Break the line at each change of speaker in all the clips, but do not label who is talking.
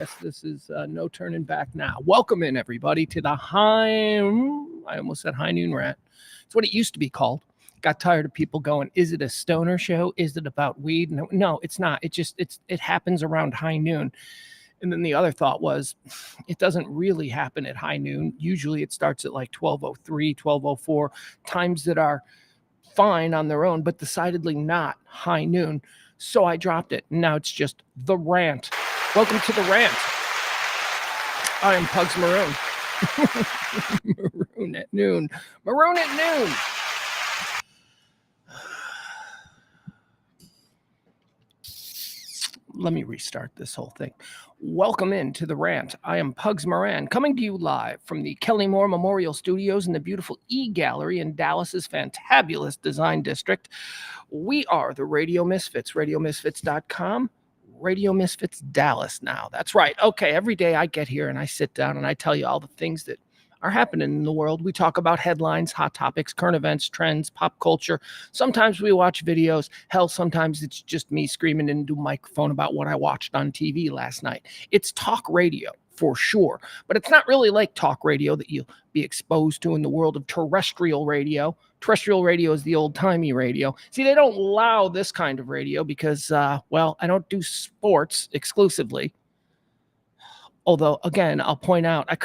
Yes, this is no turning back now. Welcome in, everybody, to the I almost said High Noon Rant. It's what it used to be called. Got tired of people going, is it a stoner show? Is it about weed? No, it's not. It happens around high noon. And then the other thought was, it doesn't really happen at high noon. Usually it starts at like 12:03, 12:04, times that are fine on their own, but decidedly not high noon. So I dropped it. Now it's just the rant. Welcome to the rant. I am Pugs Moran. Maroon at noon. Maroon at noon. Let me restart this whole thing. Welcome in to the rant. I am Pugs Moran, coming to you live from the Kelly Moore Memorial Studios in the beautiful E-Gallery in Dallas's fantabulous design district. We are the Radio Misfits, radiomisfits.com. Radio Misfits Dallas now. That's right. Okay, every day I get here and I sit down and I tell you all the things that are happening in the world. We talk about headlines, hot topics, current events, trends, pop culture. Sometimes we watch videos. Hell, sometimes it's just me screaming into a microphone about what I watched on TV last night. It's talk radio for sure, but it's not really like talk radio that you'll be exposed to in the world of terrestrial radio. Terrestrial radio is the old-timey radio. See, they don't allow this kind of radio because, I don't do sports exclusively. Although, again, I'll point out, I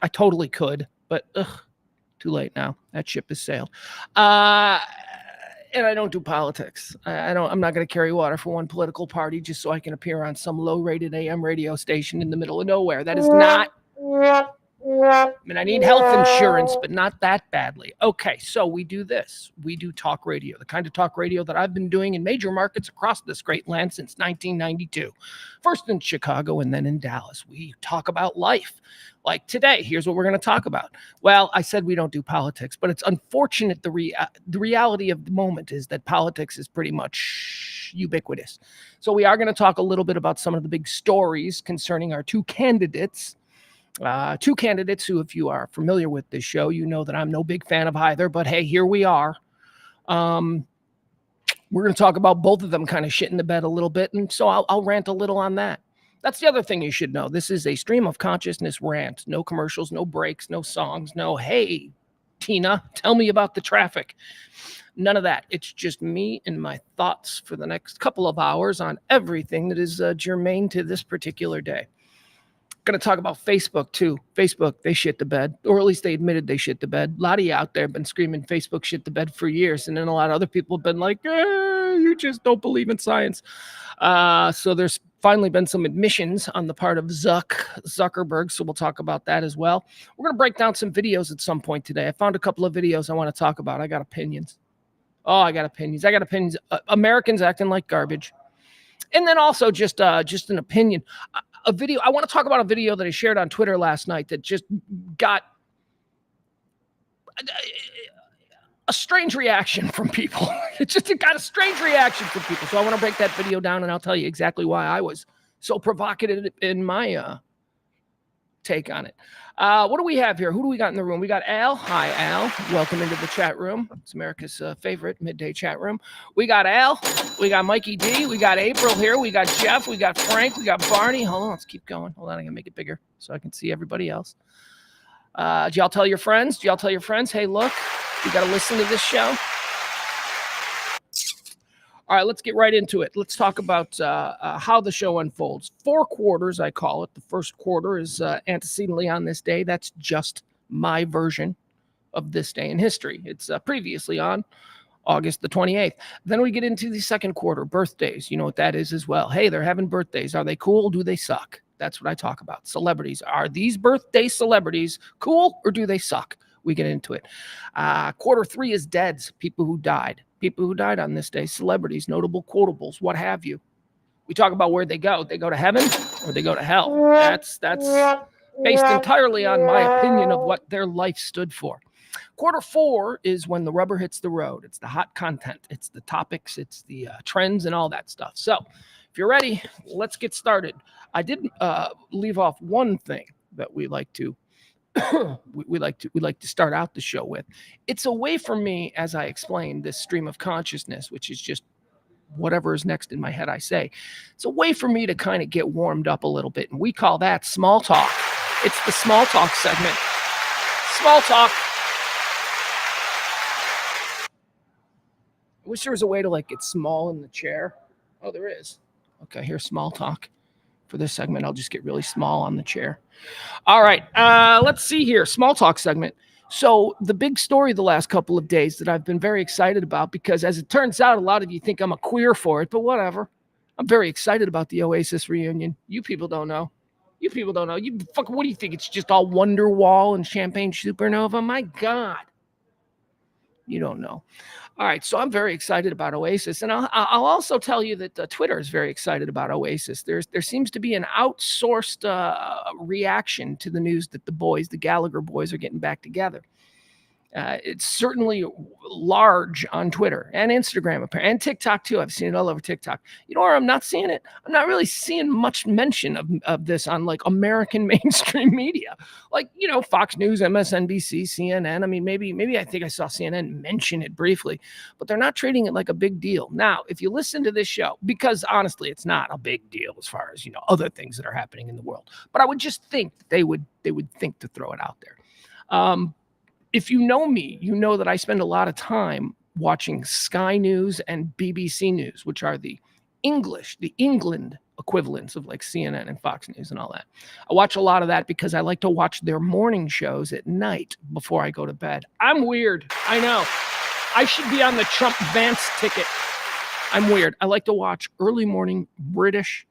totally could, but too late now. That ship has sailed. And I don't do politics. I'm not going to carry water for one political party just so I can appear on some low-rated AM radio station in the middle of nowhere. That is not. I mean, I need health insurance, but not that badly. Okay, so we do this. We do talk radio, the kind of talk radio that I've been doing in major markets across this great land since 1992. First in Chicago and then in Dallas. We talk about life. Like today, here's what we're going to talk about. Well, I said we don't do politics, but it's unfortunate the reality of the moment is that politics is pretty much ubiquitous. So we are going to talk a little bit about some of the big stories concerning our two candidates. Two candidates who, if you are familiar with this show, you know that I'm no big fan of either, but hey, here we are. We're going to talk about both of them kind of shitting the bed a little bit, and so I'll rant a little on that. That's the other thing you should know. This is a stream of consciousness rant. No commercials, no breaks, no songs, no, hey, Tina, tell me about the traffic. None of that. It's just me and my thoughts for the next couple of hours on everything that is germane to this particular day. Going to talk about Facebook too. Facebook, they shit the bed, or at least they admitted they shit the bed. A lot of you out there have been screaming Facebook shit the bed for years, and then a lot of other people have been like, you just don't believe in science. So there's finally been some admissions on the part of Zuckerberg, so we'll talk about that as well. We're going to break down some videos at some point today. I found a couple of videos I want to talk about. I got opinions. I got opinions. Americans acting like garbage. And then also just an opinion. A video. I want to talk about a video that I shared on Twitter last night that just got a strange reaction from people. It got a strange reaction from people. So I want to break that video down and I'll tell you exactly why I was so provocative in my take on it. What do we have here? Who do we got in the room? We got Al. Hi, Al. Welcome into the chat room. It's America's favorite midday chat room. We got Al. We got Mikey D. We got April here. We got Jeff. We got Frank. We got Barney. Hold on. Let's keep going. Hold on. I'm going to make it bigger so I can see everybody else. Do y'all tell your friends? Hey, look, you got to listen to this show. All right, let's get right into it. Let's talk about how the show unfolds. 4 quarters, I call it. The first quarter is antecedently on this day. That's just my version of this day in history. It's previously on August the 28th. Then we get into the second quarter, birthdays. You know what that is as well. Hey, they're having birthdays. Are they cool? Do they suck? That's what I talk about. Celebrities. Are these birthday celebrities cool or do they suck? We get into it. Quarter 3 is deads, people who died. People who died on this day, celebrities, notable quotables, what have you. We talk about where they go. They go to heaven or they go to hell. That's based entirely on my opinion of what their life stood for. Quarter 4 is when the rubber hits the road. It's the hot content. It's the topics. It's the trends and all that stuff. So if you're ready, let's get started. I did leave off one thing that we like to we like to start out the show with. It's a way for me, as I explained, this stream of consciousness, which is just whatever is next in my head I say. It's a way for me to kind of get warmed up a little bit. And we call that small talk. It's the small talk segment. Small talk. I wish there was a way to like get small in the chair. Oh, there is. Okay, here's small talk. For this segment, I'll just get really small on the chair. All right, let's see here. Small talk segment. So the big story the last couple of days that I've been very excited about, because as it turns out, a lot of you think I'm a queer for it, but whatever. I'm very excited about the Oasis reunion. You people don't know. You people don't know. You fucking, what do you think? It's just all Wonderwall and Champagne Supernova? My God. You don't know. All right, so I'm very excited about Oasis, and I'll also tell you that Twitter is very excited about Oasis. There seems to be an outsourced reaction to the news that the Gallagher boys, are getting back together. It's certainly large on Twitter and Instagram and TikTok too. I've seen it all over TikTok. You know where I'm not seeing it? I'm not really seeing much mention of this on like American mainstream media, like, you know, Fox News, MSNBC, CNN. I mean, maybe I think I saw CNN mention it briefly, but they're not treating it like a big deal. Now, if you listen to this show, because honestly, it's not a big deal as far as, you know, other things that are happening in the world, but I would just think that they would think to throw it out there. If you know me, you know that I spend a lot of time watching Sky News and BBC News, which are the England equivalents of like CNN and Fox News and all that. I watch a lot of that because I like to watch their morning shows at night before I go to bed. I'm weird. I know. I should be on the Trump Vance ticket. I'm weird. I like to watch early morning British.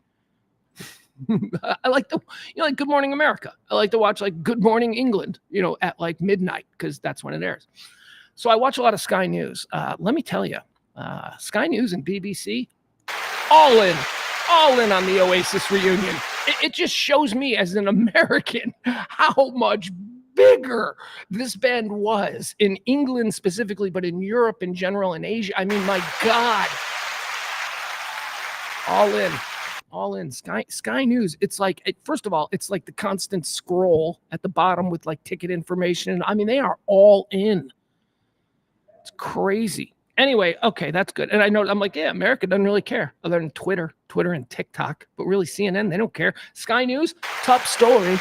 I like to, you know, like Good Morning America. I like to watch like Good Morning England, you know, at like midnight, because that's when it airs. So I watch a lot of Sky News. Let me tell you, Sky News and BBC, all in on the Oasis reunion. It just shows me as an American how much bigger this band was in England specifically, but in Europe in general, in Asia. I mean, my God, all in. Sky News. It's like, first of all, it's like the constant scroll at the bottom with like ticket information. I mean, they are all in. It's crazy. Anyway, okay, that's good. And I know, I'm like, yeah, America doesn't really care other than Twitter and TikTok, but really CNN, they don't care. Sky News, top story.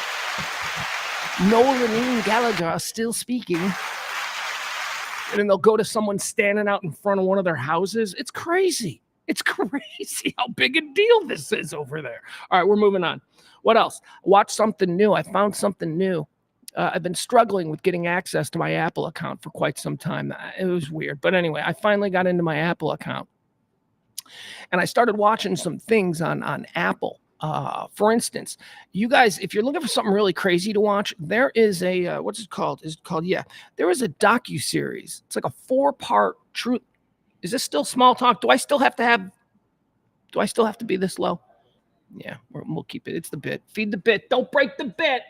Noel and Ian Gallagher are still speaking. And then they'll go to someone standing out in front of one of their houses. It's crazy. It's crazy how big a deal this is over there. All right, we're moving on. What else? Watch something new. I found something new. I've been struggling with getting access to my Apple account for quite some time. It was weird. But anyway, I finally got into my Apple account. And I started watching some things on Apple. For instance, you guys, if you're looking for something really crazy to watch, there is a, what's it called? There is a docuseries. It's like a 4-part true. Is this still small talk? Do I still have to be this low? Yeah, we'll keep it. It's the bit. Feed the bit. Don't break the bit.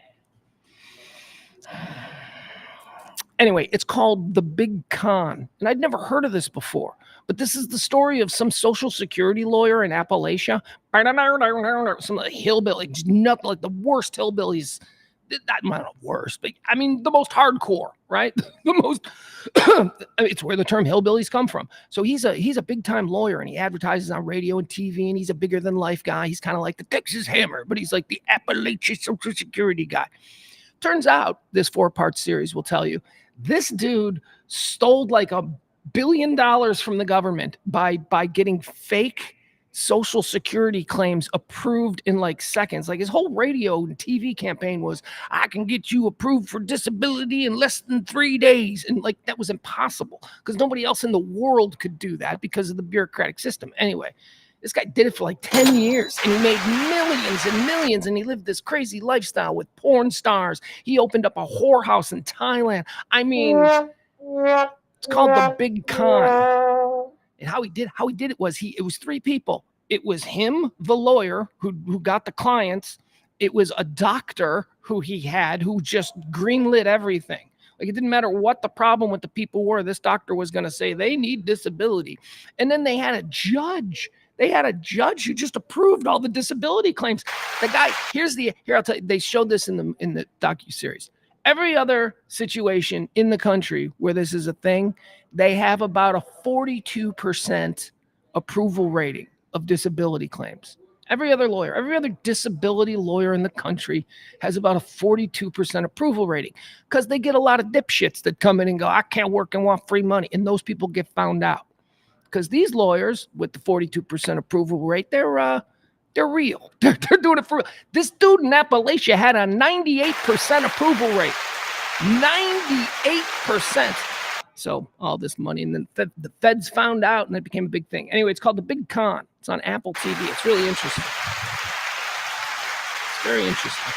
Anyway, it's called The Big Con. And I'd never heard of this before. But this is the story of some Social Security lawyer in Appalachia. Some like hillbilly, just nothing, like the worst hillbillies. Not worse, but I mean the most hardcore, right? The most. It's where the term hillbillies come from. So he's a big time lawyer, and he advertises on radio and TV, and he's a bigger than life guy. He's kind of like the Texas Hammer, but he's like the Appalachia Social Security guy. Turns out this 4-part series will tell you this dude stole like $1 billion from the government by getting fake Social Security claims approved in like seconds. Like his whole radio and TV campaign was, I can get you approved for disability in less than 3 days. And like, that was impossible because nobody else in the world could do that because of the bureaucratic system. Anyway, this guy did it for like 10 years and he made millions and millions, and he lived this crazy lifestyle with porn stars. He opened up a whorehouse in Thailand. I mean, it's called The Big Con. And how he did it was it was 3 people. It was him, the lawyer who got the clients. It was a doctor who he had who just greenlit everything. Like it didn't matter what the problem with the people were. This doctor was going to say they need disability. And then they had a judge. Who just approved all the disability claims. The guy, I'll tell you, they showed this in the docuseries. Every other situation in the country where this is a thing, they have about a 42% approval rating of disability claims. Every other disability lawyer in the country has about a 42% approval rating because they get a lot of dipshits that come in and go, I can't work and want free money. And those people get found out because these lawyers with the 42% approval rate, they're real. They're doing it for real. This dude in Appalachia had a 98% approval rate. 98%. So all this money, and then the feds found out, and it became a big thing. Anyway, it's called The Big Con. It's on Apple TV. It's really interesting. It's very interesting.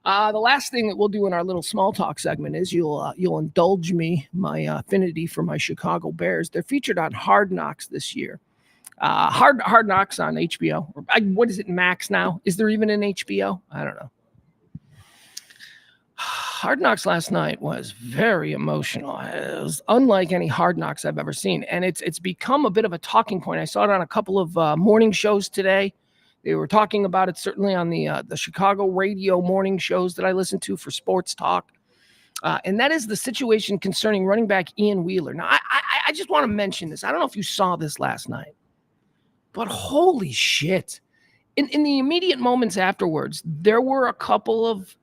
The last thing that we'll do in our little small talk segment is you'll indulge me my affinity for my Chicago Bears. They're featured on Hard Knocks this year. Hard Knocks on HBO. What is it, Max now? Is there even an HBO? I don't know. Hard Knocks last night was very emotional. It was unlike any Hard Knocks I've ever seen, and it's become a bit of a talking point. I saw it on a couple of morning shows today. They were talking about it certainly on the Chicago radio morning shows that I listen to for sports talk, and that is the situation concerning running back Ian Wheeler. Now, I just want to mention this. I don't know if you saw this last night, but holy shit. In the immediate moments afterwards, there were a couple of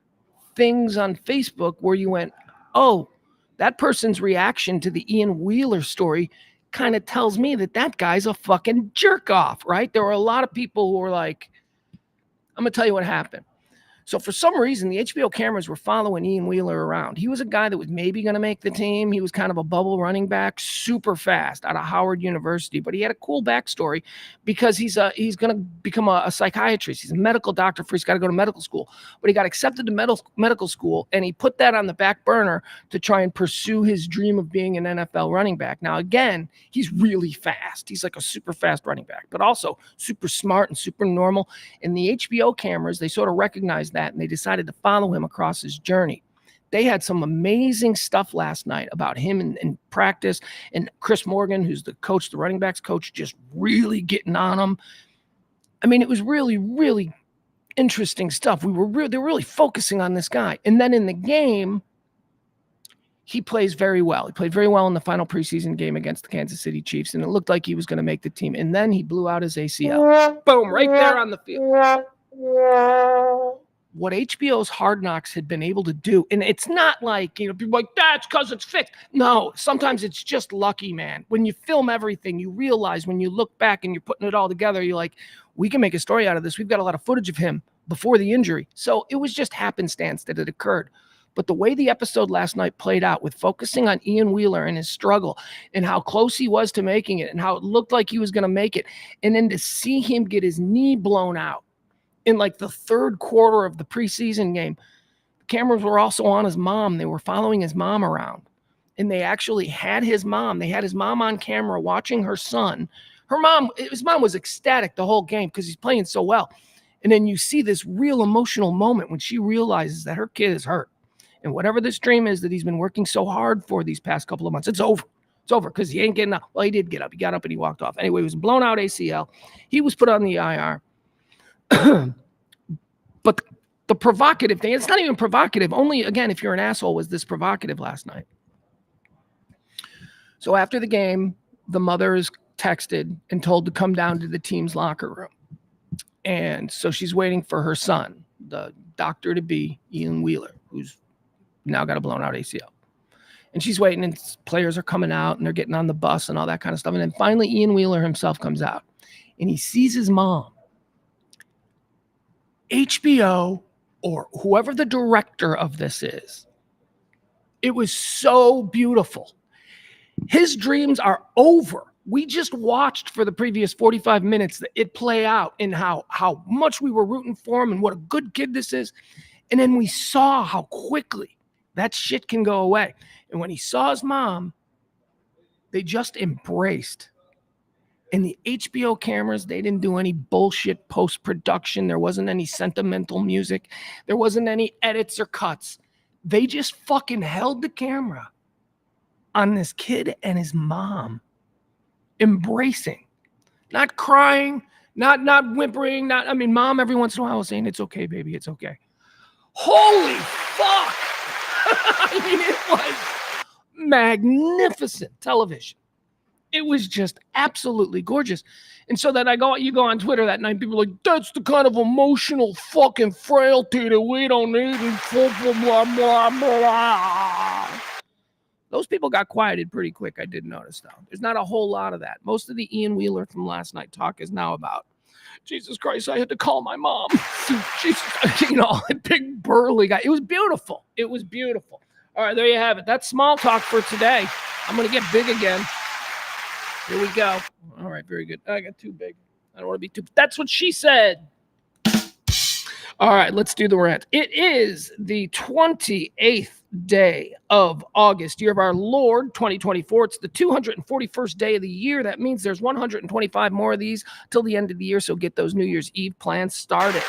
things on Facebook where you went, oh, that person's reaction to the Ian Wheeler story kind of tells me that guy's a fucking jerk off, right? There were a lot of people who were like, I'm going to tell you what happened. So for some reason, the HBO cameras were following Ian Wheeler around. He was a guy that was maybe going to make the team. He was kind of a bubble running back, super fast out of Howard University. But he had a cool backstory because he's going to become a psychiatrist. He's a medical doctor. He's got to go to medical school. But he got accepted to medical school, and he put that on the back burner to try and pursue his dream of being an NFL running back. Now, again, he's really fast. He's like a super fast running back, but also super smart and super normal. And the HBO cameras, they sort of recognized that, and they decided to follow him across his journey. They had some amazing stuff last night about him in practice, and Chris Morgan, who's the coach, the running backs coach, just really getting on him. I mean, it was really, really interesting stuff. They were really focusing on this guy. And then in the game, he plays very well. He played very well in the final preseason game against the Kansas City Chiefs, and it looked like he was going to make the team. And then he blew out his ACL. Boom, right there on the field. What HBO's Hard Knocks had been able to do, and it's not like, people like, that's because it's fixed. No, sometimes it's just lucky, man. When you film everything, you realize when you look back and you're putting it all together, you're like, we can make a story out of this. We've got a lot of footage of him before the injury. So it was just happenstance that it occurred. But the way the episode last night played out with focusing on Ian Wheeler and his struggle and how close he was to making it and how it looked like he was going to make it, and then to see him get his knee blown out in like the third quarter of the preseason game. The cameras were also on his mom. They were following his mom around, and they actually had his mom. They had his mom on camera watching her son. His mom was ecstatic the whole game because he's playing so well. And then you see this real emotional moment when she realizes that her kid is hurt. And whatever this dream is that he's been working so hard for these past couple of months, it's over. It's over because he ain't getting up. Well, he did get up. He got up and he walked off. Anyway, he was blown out ACL. He was put on the IR. But the provocative thing, it's not even provocative. Only, again, if you're an asshole, was this provocative last night. So after the game, the mother is texted and told to come down to the team's locker room. And so she's waiting for her son, the doctor-to-be, Ian Wheeler, who's now got a blown-out ACL. And she's waiting, and players are coming out, and they're getting on the bus and all that kind of stuff. And then finally, Ian Wheeler himself comes out, and he sees his mom. HBO, or whoever the director of this is, it was so beautiful. His dreams are over. We just watched for the previous 45 minutes that it play out and how much we were rooting for him and what a good kid this is. And then we saw how quickly that shit can go away. And when he saw his mom, they just embraced. And the HBO cameras, they didn't do any bullshit post-production. There wasn't any sentimental music. There wasn't any edits or cuts. They just fucking held the camera on this kid and his mom, embracing, not crying, not whimpering, mom every once in a while was saying, it's okay, baby, it's okay. Holy fuck! I mean, it was magnificent television. It was just absolutely gorgeous. And so then you go on Twitter that night, people are like, that's the kind of emotional fucking frailty that we don't need. And blah, blah, blah. Those people got quieted pretty quick, I did notice, though. There's not a whole lot of that. Most of the Ian Wheeler from last night talk is now about, Jesus Christ, I had to call my mom. Jesus, a big burly guy. It was beautiful. It was beautiful. All right, there you have it. That's small talk for today. I'm going to get big again. Here we go. All right, very good. I got too big. I don't want to be too. That's what she said. All right, let's do the rant. It is the 28th day of August, year of our Lord, 2024. It's the 241st day of the year. That means there's 125 more of these till the end of the year, so get those New Year's Eve plans started.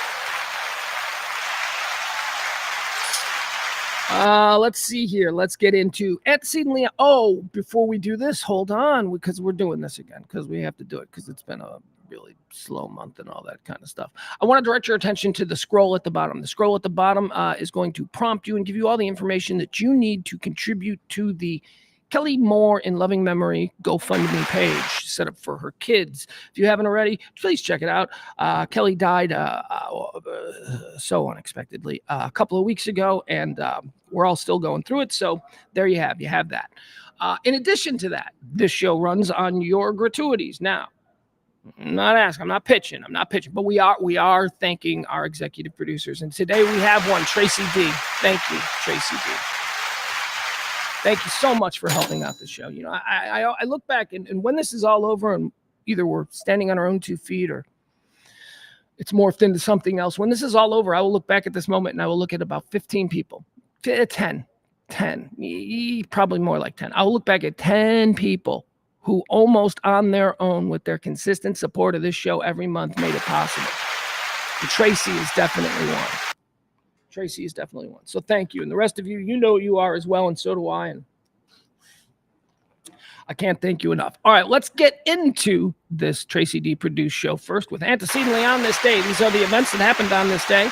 Let's see here. Let's get into Etsy. Oh, before we do this, hold on, because we're doing this again, because we have to do it, because it's been a really slow month and all that kind of stuff. I want to direct your attention to the scroll at the bottom. The scroll at the bottom is going to prompt you and give you all the information that you need to contribute to the Kelly Moore in Loving Memory GoFundMe page set up for her kids. If you haven't already, please check it out. Kelly died so unexpectedly a couple of weeks ago, and we're all still going through it. So there you have that. In addition to that, this show runs on your gratuities. Now, I'm not pitching, but we are thanking our executive producers. And today we have one, Tracy D. Thank you, Tracy D. Thank you so much for helping out the show. I look back and when this is all over and either we're standing on our own 2 feet or it's morphed into something else. When this is all over, I will look back at this moment and I will look at about 15 people, 10, probably more like 10. I'll look back at 10 people who almost on their own with their consistent support of this show every month made it possible. And Tracy is definitely one. So thank you. And the rest of you, you know you are as well, and so do I. And I can't thank you enough. All right, let's get into this Tracy D produced show first with Antecedently on this day. These are the events that happened on this day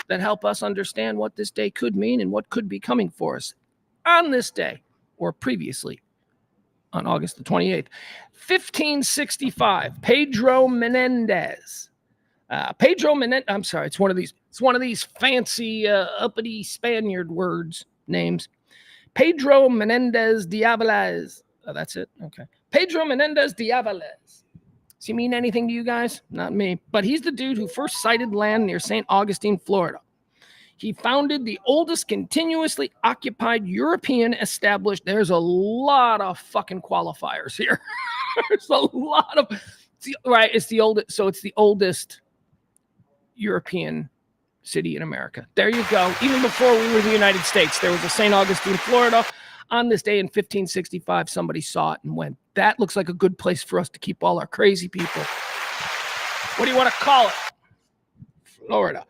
that help us understand what this day could mean and what could be coming for us on this day or previously on August the 28th. 1565, Pedro Menendez. I'm sorry, it's one of these fancy uppity Spaniard names. Pedro Menendez de Avilés. Oh, that's it. Okay. Pedro Menendez de Avilés. Does he mean anything to you guys? Not me. But he's the dude who first sighted land near St. Augustine, Florida. He founded the oldest continuously occupied European established. There's a lot of fucking qualifiers here. There's a lot of. It's the oldest. So it's the oldest European city in America. There you go. Even before we were the United States, there was a St. Augustine, Florida. On this day in 1565, somebody saw it and went, that looks like a good place for us to keep all our crazy people. What do you want to call it? Florida.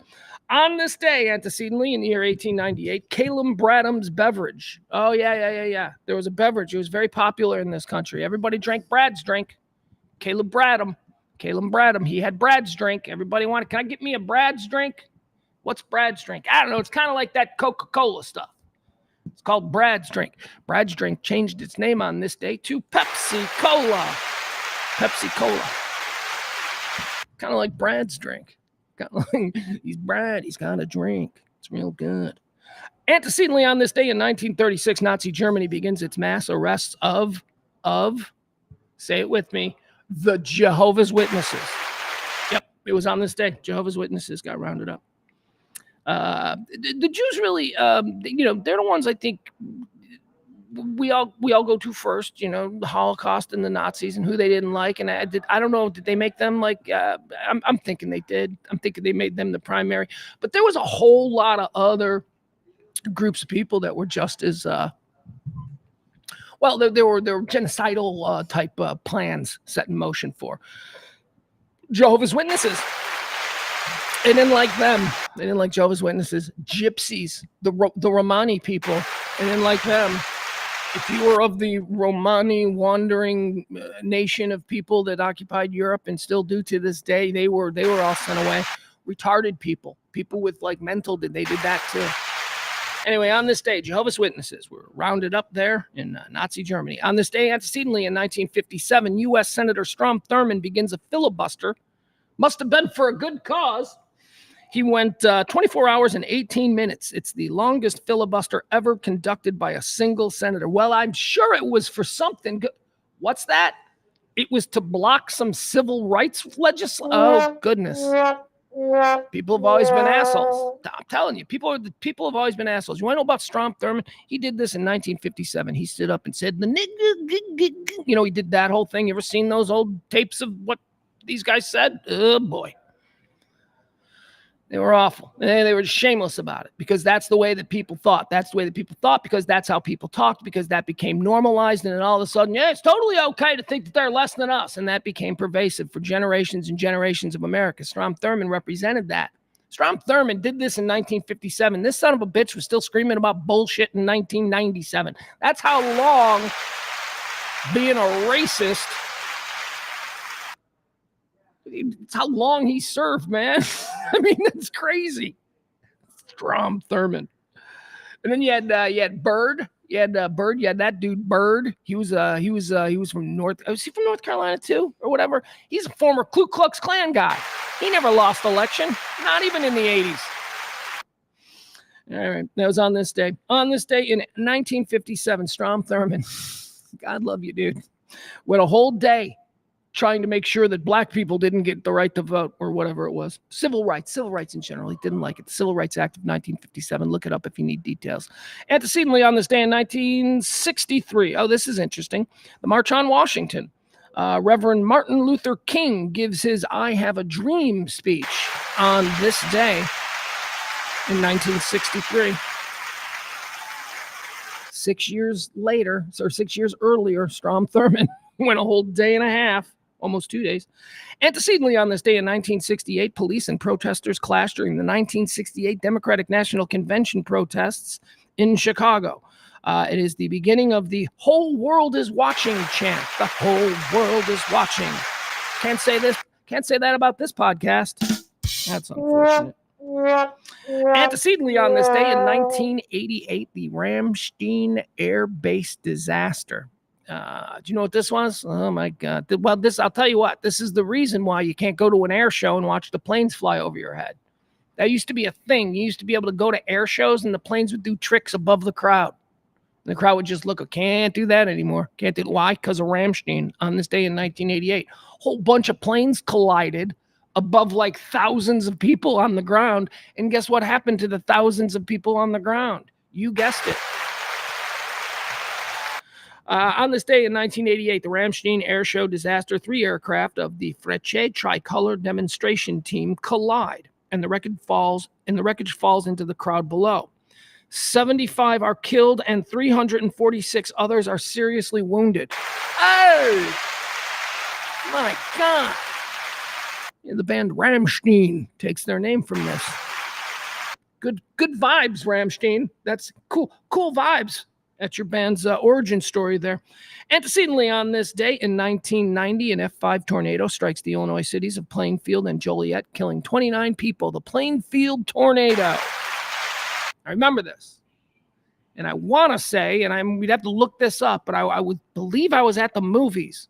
On this day, antecedently, in the year 1898, Caleb Bradham's beverage. Oh, yeah. There was a beverage. It was very popular in this country. Everybody drank Brad's drink. Caleb Bradham, he had Brad's drink. Everybody wanted, can I get me a Brad's drink? What's Brad's drink? I don't know. It's kind of like that Coca-Cola stuff. It's called Brad's drink. Brad's drink changed its name on this day to Pepsi-Cola. Pepsi-Cola. Kind of like Brad's drink. Kind of like, he's Brad. He's got a drink. It's real good. Antecedently on this day in 1936, Nazi Germany begins its mass arrests of, say it with me, the Jehovah's Witnesses. Yep, it was on this day. Jehovah's Witnesses got rounded up. The Jews really, they're the ones I think we all go to first. The Holocaust and the Nazis and who they didn't like. And I don't know, did they make them like? I'm thinking they did. I'm thinking they made them the primary. But there was a whole lot of other groups of people that were just as. Well, there were genocidal type plans set in motion for Jehovah's Witnesses. They didn't like them. They didn't like Jehovah's Witnesses. Gypsies, the Romani people, they didn't like them. If you were of the Romani wandering nation of people that occupied Europe and still do to this day, they were all sent away. Retarded people with like mental, they did that too. Anyway, on this day, Jehovah's Witnesses were rounded up there in Nazi Germany. On this day, antecedently in 1957, U.S. Senator Strom Thurmond begins a filibuster. Must have been for a good cause. He went 24 hours and 18 minutes. It's the longest filibuster ever conducted by a single senator. Well, I'm sure it was for something good. What's that? It was to block some civil rights legislation. Oh, goodness. People have always been assholes. I'm telling you, people have always been assholes. You want to know about Strom Thurmond? He did this in 1957. He stood up and said, he did that whole thing. You ever seen those old tapes of what these guys said? Oh, boy. They were awful. They were shameless about it because that's the way that people thought. That's the way that people thought because that's how people talked, because that became normalized. And then all of a sudden, yeah, it's totally okay to think that they're less than us. And that became pervasive for generations and generations of America. Strom Thurmond represented that. Strom Thurmond did this in 1957. This son of a bitch was still screaming about bullshit in 1997. That's how long being a racist, it's how long he served, man. I mean, that's crazy. Strom Thurmond. And then you had Bird. You had Bird. You had that dude Bird. He was from North. Was he from North Carolina too, or whatever? He's a former Ku Klux Klan guy. He never lost election, not even in the 80s. All right, that was on this day. On this day in 1957, Strom Thurmond, God love you, dude, went a whole day trying to make sure that black people didn't get the right to vote or whatever it was. Civil rights in general. He didn't like it. The Civil Rights Act of 1957. Look it up if you need details. Antecedently on this day in 1963. Oh, this is interesting. The March on Washington. Reverend Martin Luther King gives his I Have a Dream speech on this day in 1963. 6 years later, or 6 years earlier, Strom Thurmond went a whole day and a half, almost 2 days. Antecedently on this day in 1968, police and protesters clashed during the 1968 Democratic National Convention protests in Chicago. It is the beginning of the whole world is watching chant. The whole world is watching. Can't say that about this podcast. That's unfortunate. Antecedently on this day in 1988, the Ramstein Air Base disaster. Do you know what this was? Oh my God. Well, I'll tell you what, this is the reason why you can't go to an air show and watch the planes fly over your head. That used to be a thing. You used to be able to go to air shows and the planes would do tricks above the crowd. The crowd would just look, can't do that anymore. Can't do it. Why? Because of Ramstein on this day in 1988. Whole bunch of planes collided above like thousands of people on the ground. And guess what happened to the thousands of people on the ground? You guessed it. On this day in 1988, the Ramstein air show disaster, 3 aircraft of the Frecce tricolor demonstration team collide, and the wreckage falls into the crowd below. 75 are killed and 346 others are seriously wounded. Oh, my God. Yeah, the band Rammstein takes their name from this. Good vibes, Rammstein. That's cool vibes. That's your band's origin story there. Antecedently on this day in 1990, an F5 tornado strikes the Illinois cities of Plainfield and Joliet, killing 29 people. The Plainfield tornado. I remember this. And I want to say, and we'd have to look this up, but I would believe I was at the movies.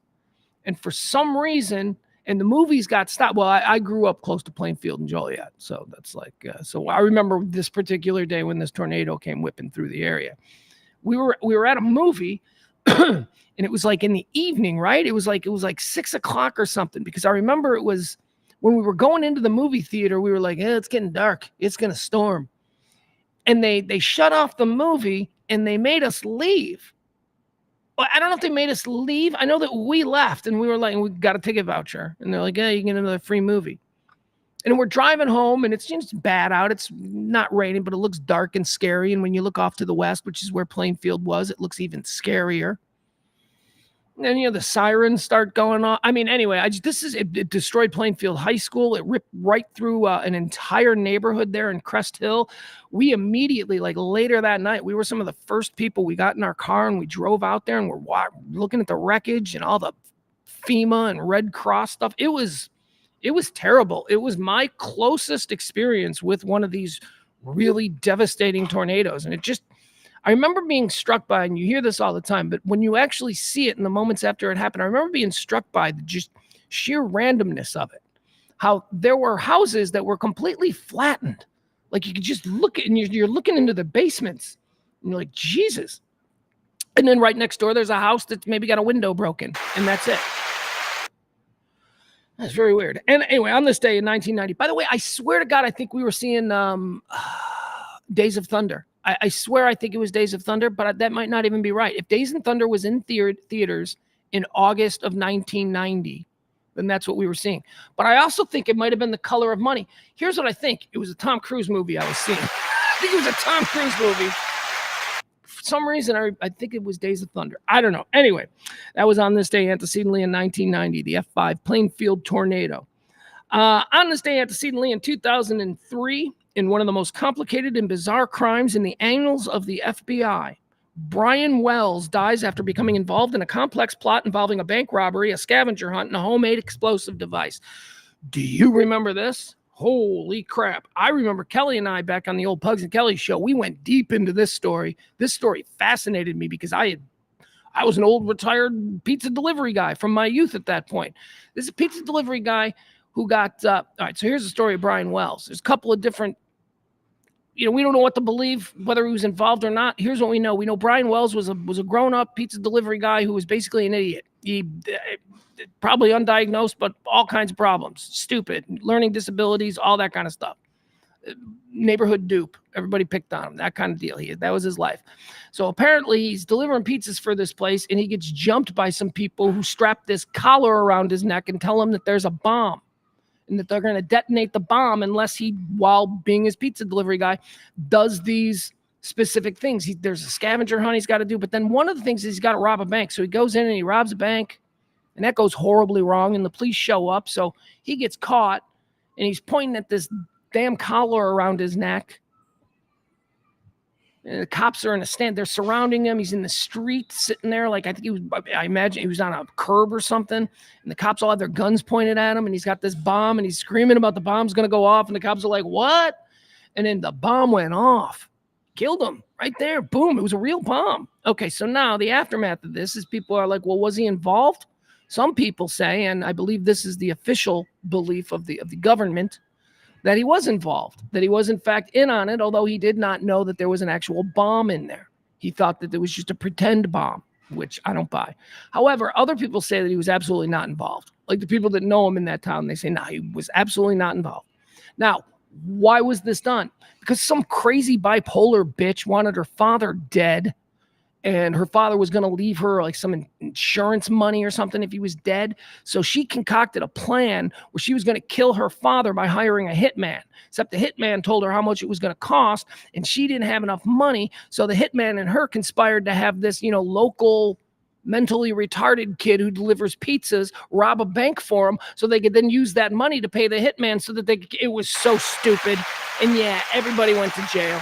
And for some reason, and the movies got stopped. Well, I grew up close to Plainfield and Joliet. So that's like, so I remember this particular day when this tornado came whipping through the area. We were at a movie and it was like in the evening, right? It was like 6 o'clock or something, because I remember it was when we were going into the movie theater, we were like, it's getting dark. It's going to storm. And they shut off the movie and they made us leave. Well, I don't know if they made us leave. I know that we left and we were like, we got a ticket voucher. And they're like, yeah, you can get another free movie. And we're driving home and it's just bad out. It's not raining, but it looks dark and scary. And when you look off to the west, which is where Plainfield was, it looks even scarier. And then, the sirens start going on. I mean, anyway, it destroyed Plainfield High School. It ripped right through an entire neighborhood there in Crest Hill. We immediately, like later that night, we were some of the first people. We got in our car and we drove out there and we're looking at the wreckage and all the FEMA and Red Cross stuff. It was terrible. It was my closest experience with one of these really devastating tornadoes. And I remember being struck by, and you hear this all the time, but when you actually see it in the moments after it happened, I remember being struck by the just sheer randomness of it. How there were houses that were completely flattened. Like you could just look at, and you're looking into the basements, and you're like, Jesus. And then right next door, there's a house that's maybe got a window broken, and that's it. That's very weird. And anyway, on this day in 1990, by the way, I swear to God, I think we were seeing Days of Thunder. I swear I think it was Days of Thunder, but that might not even be right. If Days of Thunder was in theaters in August of 1990, then that's what we were seeing. But I also think it might have been The Color of Money. Here's what I think. It was a Tom Cruise movie I was seeing. I think it was a Tom Cruise movie. For some reason, I think it was Days of Thunder. I don't know. Anyway, that was on this day antecedently in 1990, the F5 Plainfield tornado. On this day antecedently in 2003, in one of the most complicated and bizarre crimes in the annals of the FBI, Brian Wells dies after becoming involved in a complex plot involving a bank robbery, a scavenger hunt, and a homemade explosive device. Do you remember this? Holy crap. I remember Kelly and I back on the old Pugs and Kelly show, we went deep into this story. This story fascinated me because I was an old retired pizza delivery guy from my youth at that point. This is a pizza delivery guy who got, all right, so here's the story of Brian Wells. There's a couple of different, we don't know what to believe, whether he was involved or not. Here's what we know. We know Brian Wells was a grown-up pizza delivery guy who was basically an idiot. He probably undiagnosed, but all kinds of problems. Stupid, learning disabilities, all that kind of stuff. Neighborhood dupe. Everybody picked on him, that kind of deal. That was his life. So apparently he's delivering pizzas for this place, and he gets jumped by some people who strap this collar around his neck and tell him that there's a bomb and that they're going to detonate the bomb unless he, while being his pizza delivery guy, does these specific things. There's a scavenger hunt he's got to do, but then one of the things is he's got to rob a bank. So he goes in and he robs a bank, and that goes horribly wrong, and the police show up, so he gets caught, and he's pointing at this damn collar around his neck. And the cops are in a stand. They're surrounding him. He's in the street sitting there. Like, I imagine he was on a curb or something. And the cops all have their guns pointed at him. And he's got this bomb. And he's screaming about the bomb's going to go off. And the cops are like, what? And then the bomb went off. Killed him right there. Boom. It was a real bomb. Okay, so now the aftermath of this is people are like, well, was he involved? Some people say, and I believe this is the official belief of the government, that he was involved, that he was in fact in on it, although he did not know that there was an actual bomb in there. He thought that there was just a pretend bomb, which I don't buy. However, other people say that he was absolutely not involved. Like the people that know him in that town, they say, no, he was absolutely not involved. Now, why was this done? Because some crazy bipolar bitch wanted her father dead, and her father was going to leave her like some insurance money or something if he was dead. So she concocted a plan where she was going to kill her father by hiring a hitman, except the hitman told her how much it was going to cost, and she didn't have enough money. So the hitman and her conspired to have this, local mentally retarded kid who delivers pizzas rob a bank for him so they could then use that money to pay the hitman so that it was so stupid. And yeah, everybody went to jail.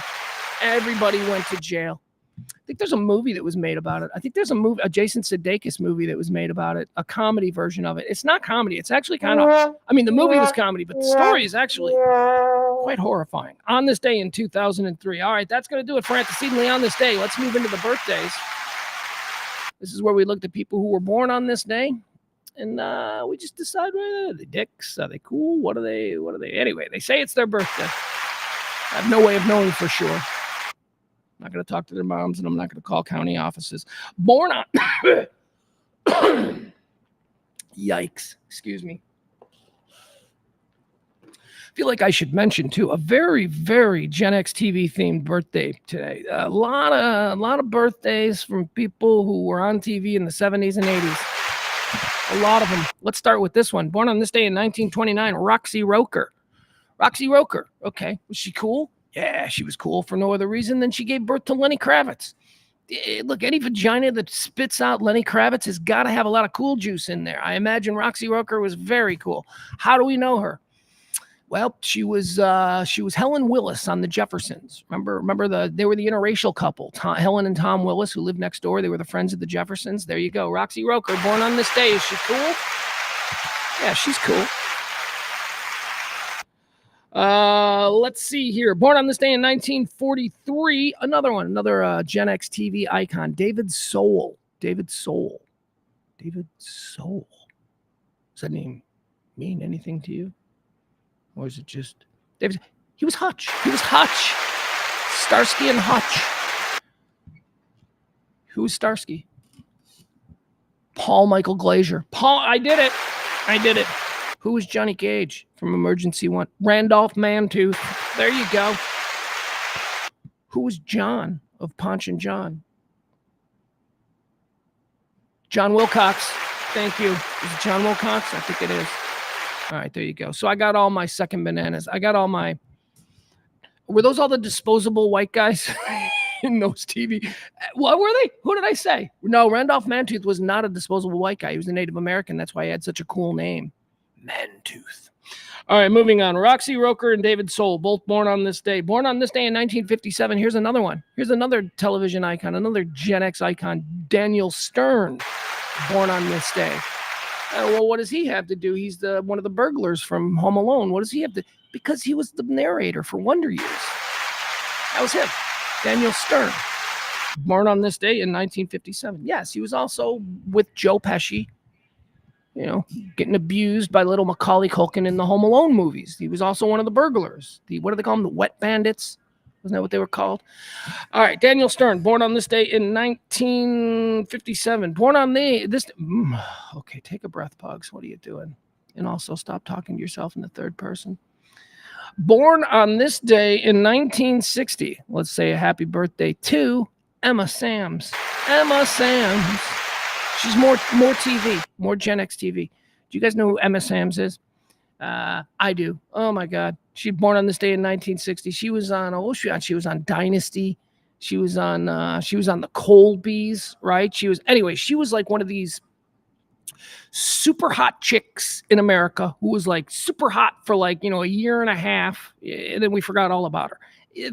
Everybody went to jail. I think there's a movie that was made about it. I think there's a Jason Sudeikis movie that was made about it, a comedy version of it. It's not comedy. It's actually kind of, the movie was comedy, but the story is actually quite horrifying. On this day in 2003. All right, that's going to do it for Antecedently on this day. Let's move into the birthdays. This is where we looked at people who were born on this day, and we just decide, are they dicks? Are they cool? What are they? Anyway, they say it's their birthday. I have no way of knowing for sure. I'm not going to talk to their moms, and I'm not going to call county offices. Born on... Yikes. Excuse me. I feel like I should mention, too, a very, very Gen X TV-themed birthday today. A lot of birthdays from people who were on TV in the 70s and 80s. A lot of them. Let's start with this one. Born on this day in 1929, Roxy Roker. Roxy Roker. Okay. Was she cool? Yeah, she was cool for no other reason than she gave birth to Lenny Kravitz. Look, any vagina that spits out Lenny Kravitz has got to have a lot of cool juice in there. I imagine Roxy Roker was very cool. How do we know her? Well, she was Helen Willis on the Jeffersons. Remember they were the interracial couple, Helen and Tom Willis, who lived next door. They were the friends of the Jeffersons. There you go. Roxy Roker, born on this day. Is she cool? Yeah, she's cool. Let's see here. Born on this day in 1943. Another Gen X TV icon, David Soul. David Soul. Does that name mean anything to you? Or is it just David? He was Hutch. Starsky and Hutch. Who was Starsky? Paul Michael Glazier. I did it. Who was Johnny Cage from Emergency One? Randolph Mantooth. There you go. Who was John of Ponch and John? John Wilcox. Thank you. Is it John Wilcox? I think it is. All right, there you go. So I got all my second bananas. I got all my... Were those all the disposable white guys in those TV? What were they? Who did I say? No, Randolph Mantooth was not a disposable white guy. He was a Native American. That's why he had such a cool name. Mantooth. All right, moving on. Roxy Roker and David Soul, both born on this day. Born on this day in 1957. Here's another one. Here's another television icon, another Gen X icon, Daniel Stern, born on this day. Well, what does he have to do? He's one of the burglars from Home Alone. What does he have to... Because he was the narrator for Wonder Years. That was him. Daniel Stern. Born on this day in 1957. Yes, he was also with Joe Pesci, getting abused by little Macaulay Culkin in the Home Alone movies. He was also one of the burglars. What do they call them? The Wet Bandits? Wasn't that what they were called? All right, Daniel Stern, born on this day in 1957. Born on this... Okay, take a breath, Pugs. What are you doing? And also stop talking to yourself in the third person. Born on this day in 1960. Let's say a happy birthday to Emma Samms. Emma Samms. She's more TV, more Gen X TV. Do you guys know who Emma Samms is? I do. Oh my God. She was born on this day in 1960. She was on, she was on Dynasty. She was on the Colbys, right? She was like one of these super hot chicks in America who was like super hot for like, a year and a half. And then we forgot all about her.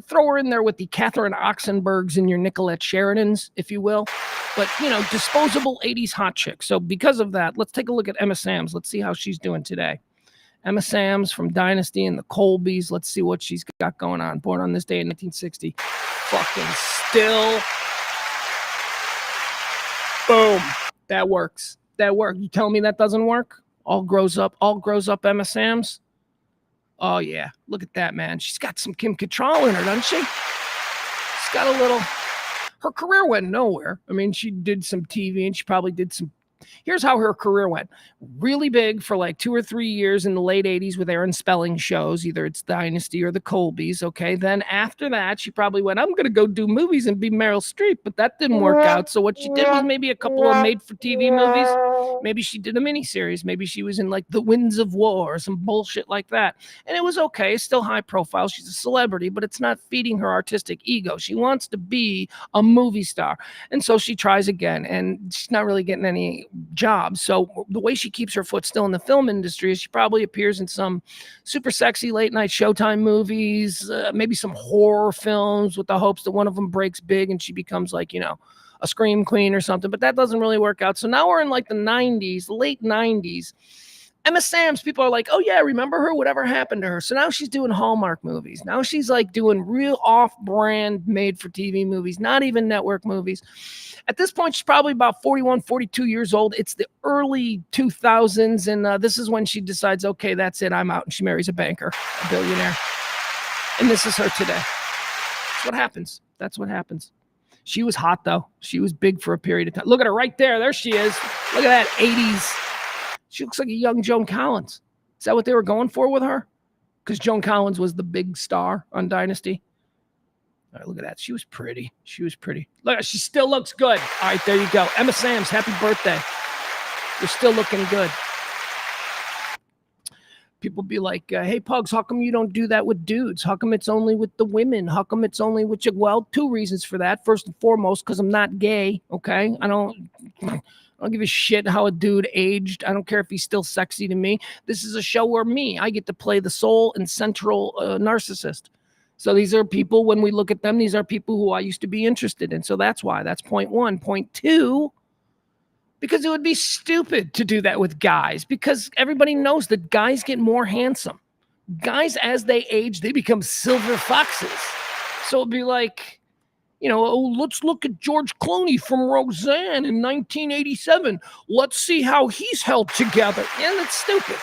Throw her in there with the Catherine Oxenbergs and your Nicolette Sheridans, if you will. But, disposable 80s hot chick. So because of that, let's take a look at Emma Samms. Let's see how she's doing today. Emma Samms from Dynasty and the Colbys. Let's see what she's got going on. Born on this day in 1960. Fucking still. Boom. That works. You tell me that doesn't work? All grows up Emma Samms. Oh, yeah. Look at that, man. She's got some Kim Cattrall in her, doesn't she? She's got a little... Her career went nowhere. I mean, she did some TV and she probably did some... Here's how her career went. Really big for like 2 or 3 years in the late 80s with Aaron Spelling shows. Either it's Dynasty or the Colbys, okay? Then after that, she probably went, I'm going to go do movies and be Meryl Streep. But that didn't work out. So what she did was maybe a couple of made-for-TV movies. Maybe she did a miniseries. Maybe she was in like The Winds of War or some bullshit like that. And it was okay. Still high profile. She's a celebrity, but it's not feeding her artistic ego. She wants to be a movie star. And so she tries again. And she's not really getting any job. So the way she keeps her foot still in the film industry is she probably appears in some super sexy late night Showtime movies, maybe some horror films with the hopes that one of them breaks big and she becomes like, a scream queen or something, but that doesn't really work out. So now we're in like the 90s, late 90s. Emma Samms, people are like, oh yeah, remember her? Whatever happened to her? So now she's doing Hallmark movies. Now she's like doing real off-brand made-for-TV movies, not even network movies. At this point, she's probably about 41, 42 years old. It's the early 2000s, and this is when she decides, okay, that's it, I'm out. And she marries a banker, a billionaire. And this is her today. That's what happens. That's what happens. She was hot, though. She was big for a period of time. Look at her right there. There she is. Look at that, 80s. She looks like a young Joan Collins. Is that what they were going for with her? Because Joan Collins was the big star on Dynasty. All right, look at that. She was pretty. Look, she still looks good. All right, there you go. Emma Samms, happy birthday. You're still looking good. People be like, hey, Pugs, how come you don't do that with dudes? How come it's only with the women? How come it's only with you? Well, 2 reasons for that. First and foremost, because I'm not gay, okay? I don't give a shit how a dude aged. I don't care if he's still sexy to me. This is a show where I get to play the sole and central narcissist. So these are people, when we look at them, these are people who I used to be interested in. So that's why. That's point one. Point two, because it would be stupid to do that with guys, because everybody knows that guys get more handsome. guys, as they age, they become silver foxes. So it'd be like, let's look at George Clooney from Roseanne in 1987. Let's see how he's held together. Yeah, that's stupid.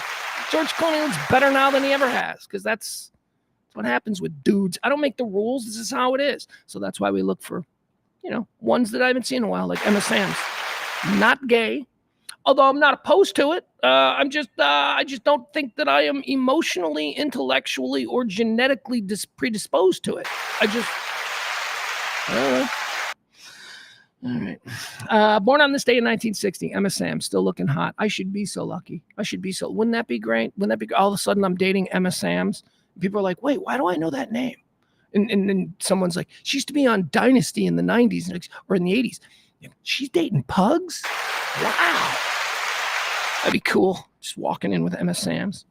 George Clooney looks better now than he ever has, because that's what happens with dudes. I don't make the rules. This is how it is. So that's why we look for, ones that I haven't seen in a while, like Emma Samms. Not gay, although I'm not opposed to it. I just don't think that I am emotionally, intellectually, or genetically predisposed to it. I don't know. All right. Born on this day in 1960, Emma Samms, still looking hot. I should be so lucky. Wouldn't that be great? All of a sudden I'm dating Emma Samms. People are like, wait, why do I know that name? And then someone's like, she used to be on Dynasty in the 90s or in the 80s. She's dating Pugs? Wow. That'd be cool. Just walking in with Emma Samms.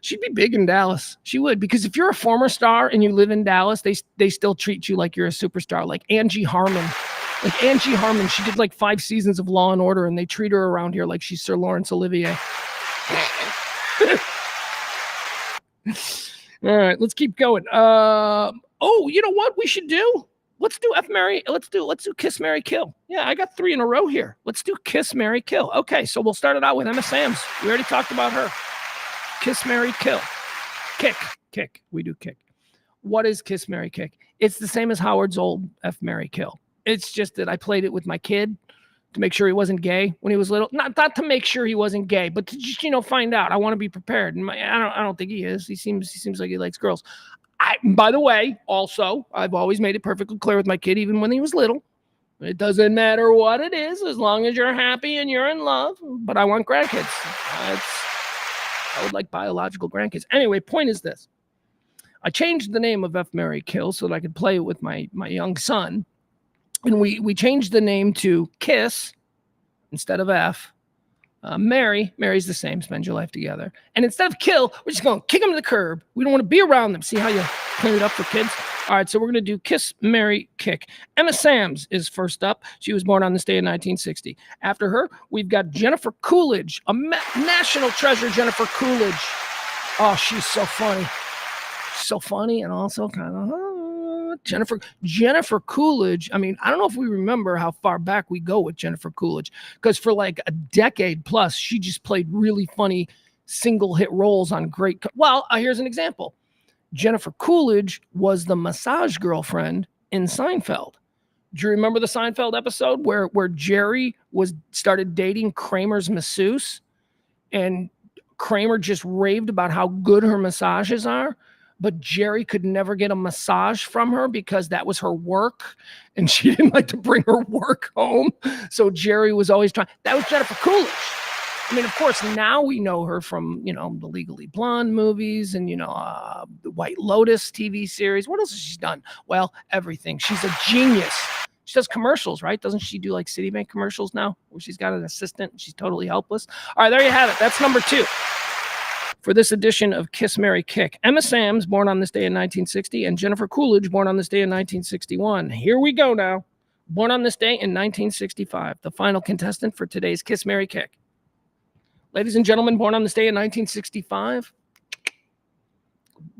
She'd be big in Dallas. She would, because if you're a former star and you live in Dallas, they still treat you like you're a superstar. Like Angie Harmon. She did like 5 seasons of Law and Order, and they treat her around here like she's Sir Laurence Olivier. All right, let's keep going. You know what we should do? Let's do Let's do Kiss, Marry, Kill. Yeah, I got 3 in a row here. Let's do Kiss, Marry, Kill. Okay, so we'll start it out with Emma Samms. We already talked about her. Kiss, Marry, Kill. Kick. We do kick. What is Kiss, Marry, Kick? It's the same as Howard's old F, Marry, Kill. It's just that I played it with my kid to make sure he wasn't gay when he was little. Not to make sure he wasn't gay, but to just, find out. I want to be prepared. And I don't think he is. He seems like he likes girls. By the way, also, I've always made it perfectly clear with my kid, even when he was little. It doesn't matter what it is, as long as you're happy and you're in love. But I want grandkids. I would like biological grandkids. Anyway, point is this. I changed the name of F, Marry, Kill so that I could play it with my young son. And we changed the name to Kiss instead of F. Mary's the same, spend your life together. And instead of kill, we're just going to kick them to the curb. We don't want to be around them. See how you clean it up for kids? All right, so we're going to do Kiss, Marry, Kick. Emma Samms is first up. She was born on this day in 1960. After her, we've got Jennifer Coolidge, a national treasure, Jennifer Coolidge. Oh, she's so funny. So funny and also kind of... Jennifer Coolidge. I mean, I don't know if we remember how far back we go with Jennifer Coolidge, because for like a decade plus, she just played really funny single hit roles on great. Well, here's an example. Jennifer Coolidge was the massage girlfriend in Seinfeld. Do you remember the Seinfeld episode where Jerry started dating Kramer's masseuse, and Kramer just raved about how good her massages are? But Jerry could never get a massage from her because that was her work, and she didn't like to bring her work home. So Jerry was always trying. That was Jennifer Coolidge. I mean, of course, now we know her from, the Legally Blonde movies and, the White Lotus TV series. What else has she done? Well, everything. She's a genius. She does commercials, right? Doesn't she do like Citibank commercials now where she's got an assistant and she's totally helpless? All right, there you have it. That's number 2. For this edition of Kiss, Marry, Kick. Emma Samms, born on this day in 1960, and Jennifer Coolidge, born on this day in 1961. Here we go now. Born on this day in 1965, the final contestant for today's Kiss, Marry, Kick. Ladies and gentlemen, born on this day in 1965,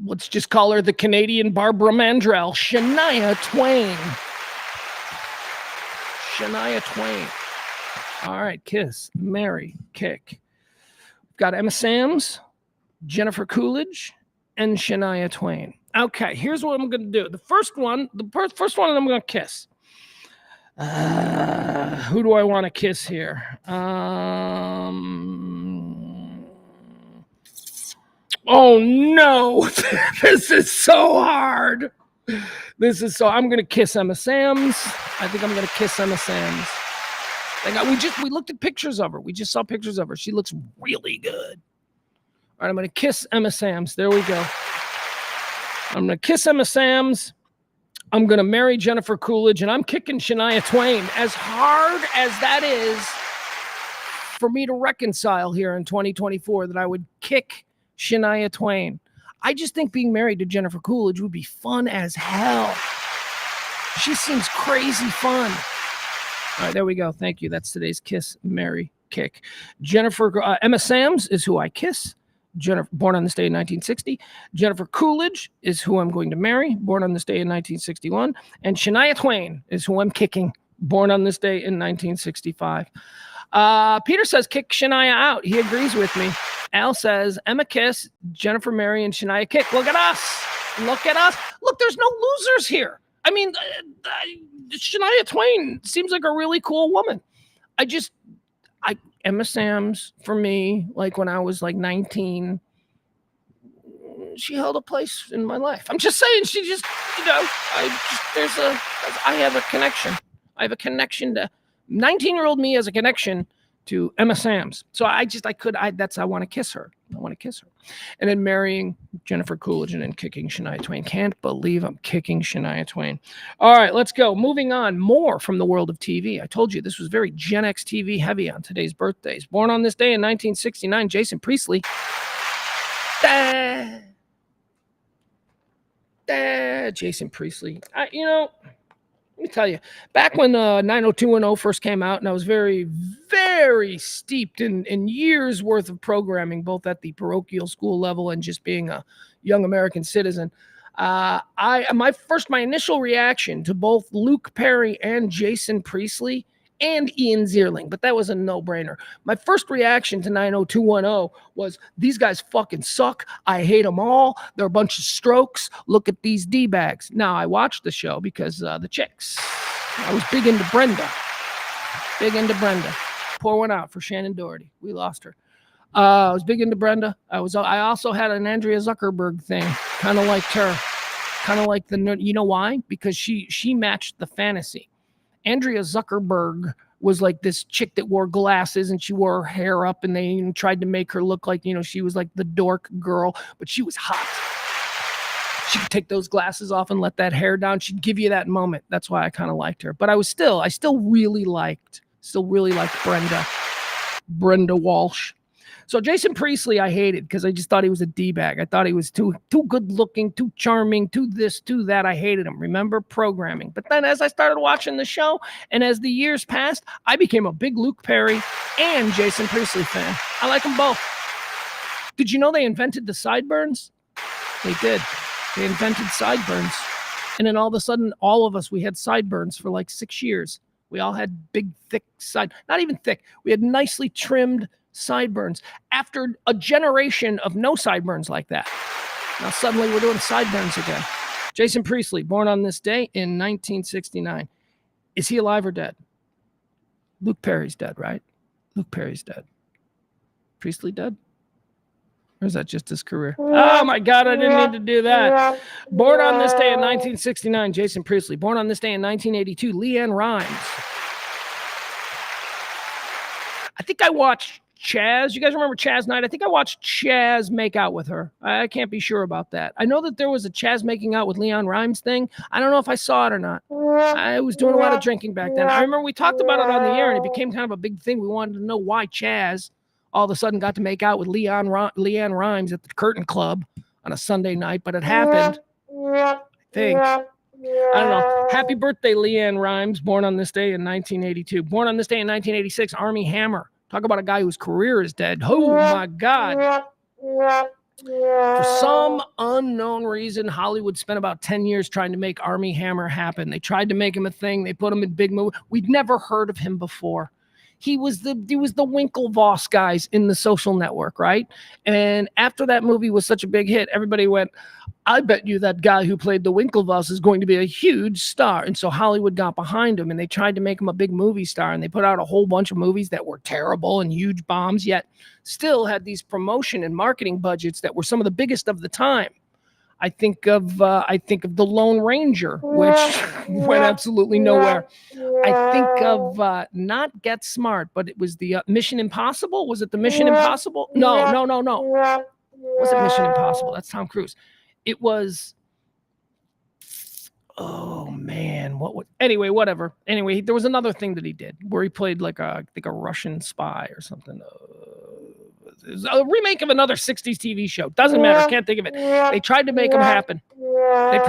let's just call her the Canadian Barbara Mandrell, Shania Twain. Shania Twain. All right, Kiss, Marry, Kick. We've got Emma Samms, Jennifer Coolidge, and Shania Twain. Okay, here's what I'm going to do. The first one I'm going to kiss. Who do I want to kiss here? Oh, no. This is so hard. I'm going to kiss Emma Samms. I think I'm going to kiss Emma Samms. We looked at pictures of her. We just saw pictures of her. She looks really good. All right, I'm going to kiss Emma Samms. There we go. I'm going to kiss Emma Samms. I'm going to marry Jennifer Coolidge, and I'm kicking Shania Twain. As hard as that is for me to reconcile here in 2024, that I would kick Shania Twain. I just think being married to Jennifer Coolidge would be fun as hell. She seems crazy fun. All right, there we go. Thank you. That's today's Kiss, Marry, Kick. Emma Samms is who I kiss. born on this day in 1960. Jennifer Coolidge is who I'm going to marry, born on this day in 1961. And Shania Twain is who I'm kicking, born on this day in 1965. Peter says, kick Shania out. He agrees with me. Al says, Emma kiss, Jennifer marry, and Shania kick. Look at us. Look at us. Look, there's no losers here. I mean, Shania Twain seems like a really cool woman. Emma Samms, for me, like when I was like 19, she held a place in my life. I'm just saying, she just, I have a connection. I have a connection to 19-year-old me has a connection to Emma Samms. So I want to kiss her. I want to kiss her. And then marrying Jennifer Coolidge and then kicking Shania Twain. Can't believe I'm kicking Shania Twain. All right, let's go. Moving on. More from the world of TV. I told you this was very Gen X TV heavy on today's birthdays. Born on this day in 1969, Jason Priestley. Jason Priestley. Let me tell you, back when 90210 first came out, and I was very, very steeped in years worth of programming, both at the parochial school level and just being a young American citizen. My initial reaction to both Luke Perry and Jason Priestley and Ian Zierling, but that was a no-brainer. My first reaction to 90210 was, these guys fucking suck. I hate them all. They're a bunch of strokes. Look at these D-bags. Now, I watched the show because the chicks. I was big into Brenda. Pour one out for Shannon Doherty. We lost her. I was big into Brenda. I also had an Andrea Zuckerberg thing. Kind of liked her. Kind of like you know why? Because she matched the fantasy. Andrea Zuckerberg was like this chick that wore glasses and she wore her hair up and they tried to make her look like, she was like the dork girl, but she was hot. She could take those glasses off and let that hair down. She'd give you that moment. That's why I kind of liked her. But I still really liked Brenda Walsh. So Jason Priestley, I hated because I just thought he was a D-bag. I thought he was too good looking, too charming, too this, too that. I hated him. Remember programming. But then as I started watching the show and as the years passed, I became a big Luke Perry and Jason Priestley fan. I like them both. Did you know they invented the sideburns? They did. They invented sideburns. And then all of a sudden, all of us, we had sideburns for like 6 years. We all had big, thick not even thick. We had nicely trimmed sideburns after a generation of no sideburns like that. Now suddenly we're doing sideburns again. Jason Priestley, born on this day in 1969. Is he alive or dead? Luke Perry's dead, right? Luke Perry's dead. Priestley dead? Or is that just his career? Oh my God, I didn't need to do that. Born on this day in 1969, Jason Priestley. Born on this day in 1982, Leanne Rimes. I think I watched Chaz. You guys remember Chaz Night? I think I watched Chaz make out with her. I can't be sure about that. I know that there was a Chaz making out with Leanne Rimes thing. I don't know if I saw it or not. I was doing a lot of drinking back then. I remember we talked about it on the air and it became kind of a big thing. We wanted to know why Chaz all of a sudden got to make out with Leanne Rimes at the Curtain Club on a Sunday night, but it happened. I think. I don't know. Happy birthday, Leanne Rimes, born on this day in 1982. Born on this day in 1986, Armie Hammer. Talk about a guy whose career is dead. Oh, my God. For some unknown reason, Hollywood spent about 10 years trying to make Armie Hammer happen. They tried to make him a thing. They put him in big movies. We'd never heard of him before. He was the Winklevoss guys in The Social Network, right? And after that movie was such a big hit, everybody went, I bet you that guy who played the Winklevoss is going to be a huge star. And so Hollywood got behind him and they tried to make him a big movie star. And they put out a whole bunch of movies that were terrible and huge bombs, yet still had these promotion and marketing budgets that were some of the biggest of the time. I think of The Lone Ranger, which went absolutely nowhere. I think of not Get Smart, but it was the Mission Impossible. Was it the Mission Impossible? No. Was it Mission Impossible? That's Tom Cruise. It was. Oh man, anyway, whatever. Anyway, there was another thing that he did where he played like a Russian spy or something. It was a remake of another 60s TV show. Doesn't matter. Can't think of it. They tried to make them happen. They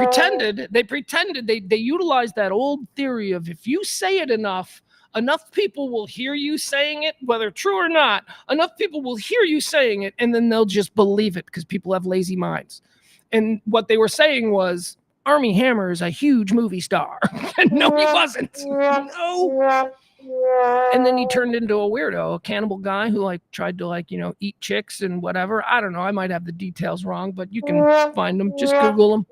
pretended they utilized that old theory of if you say it enough, enough people will hear you saying it, whether true or not. Enough people will hear you saying it, and then they'll just believe it because people have lazy minds. And what they were saying was, Armie Hammer is a huge movie star. And no, he wasn't. No. And then he turned into a weirdo, a cannibal guy who like tried to like, eat chicks and whatever. I don't know. I might have the details wrong, but you can find him. Just Google him.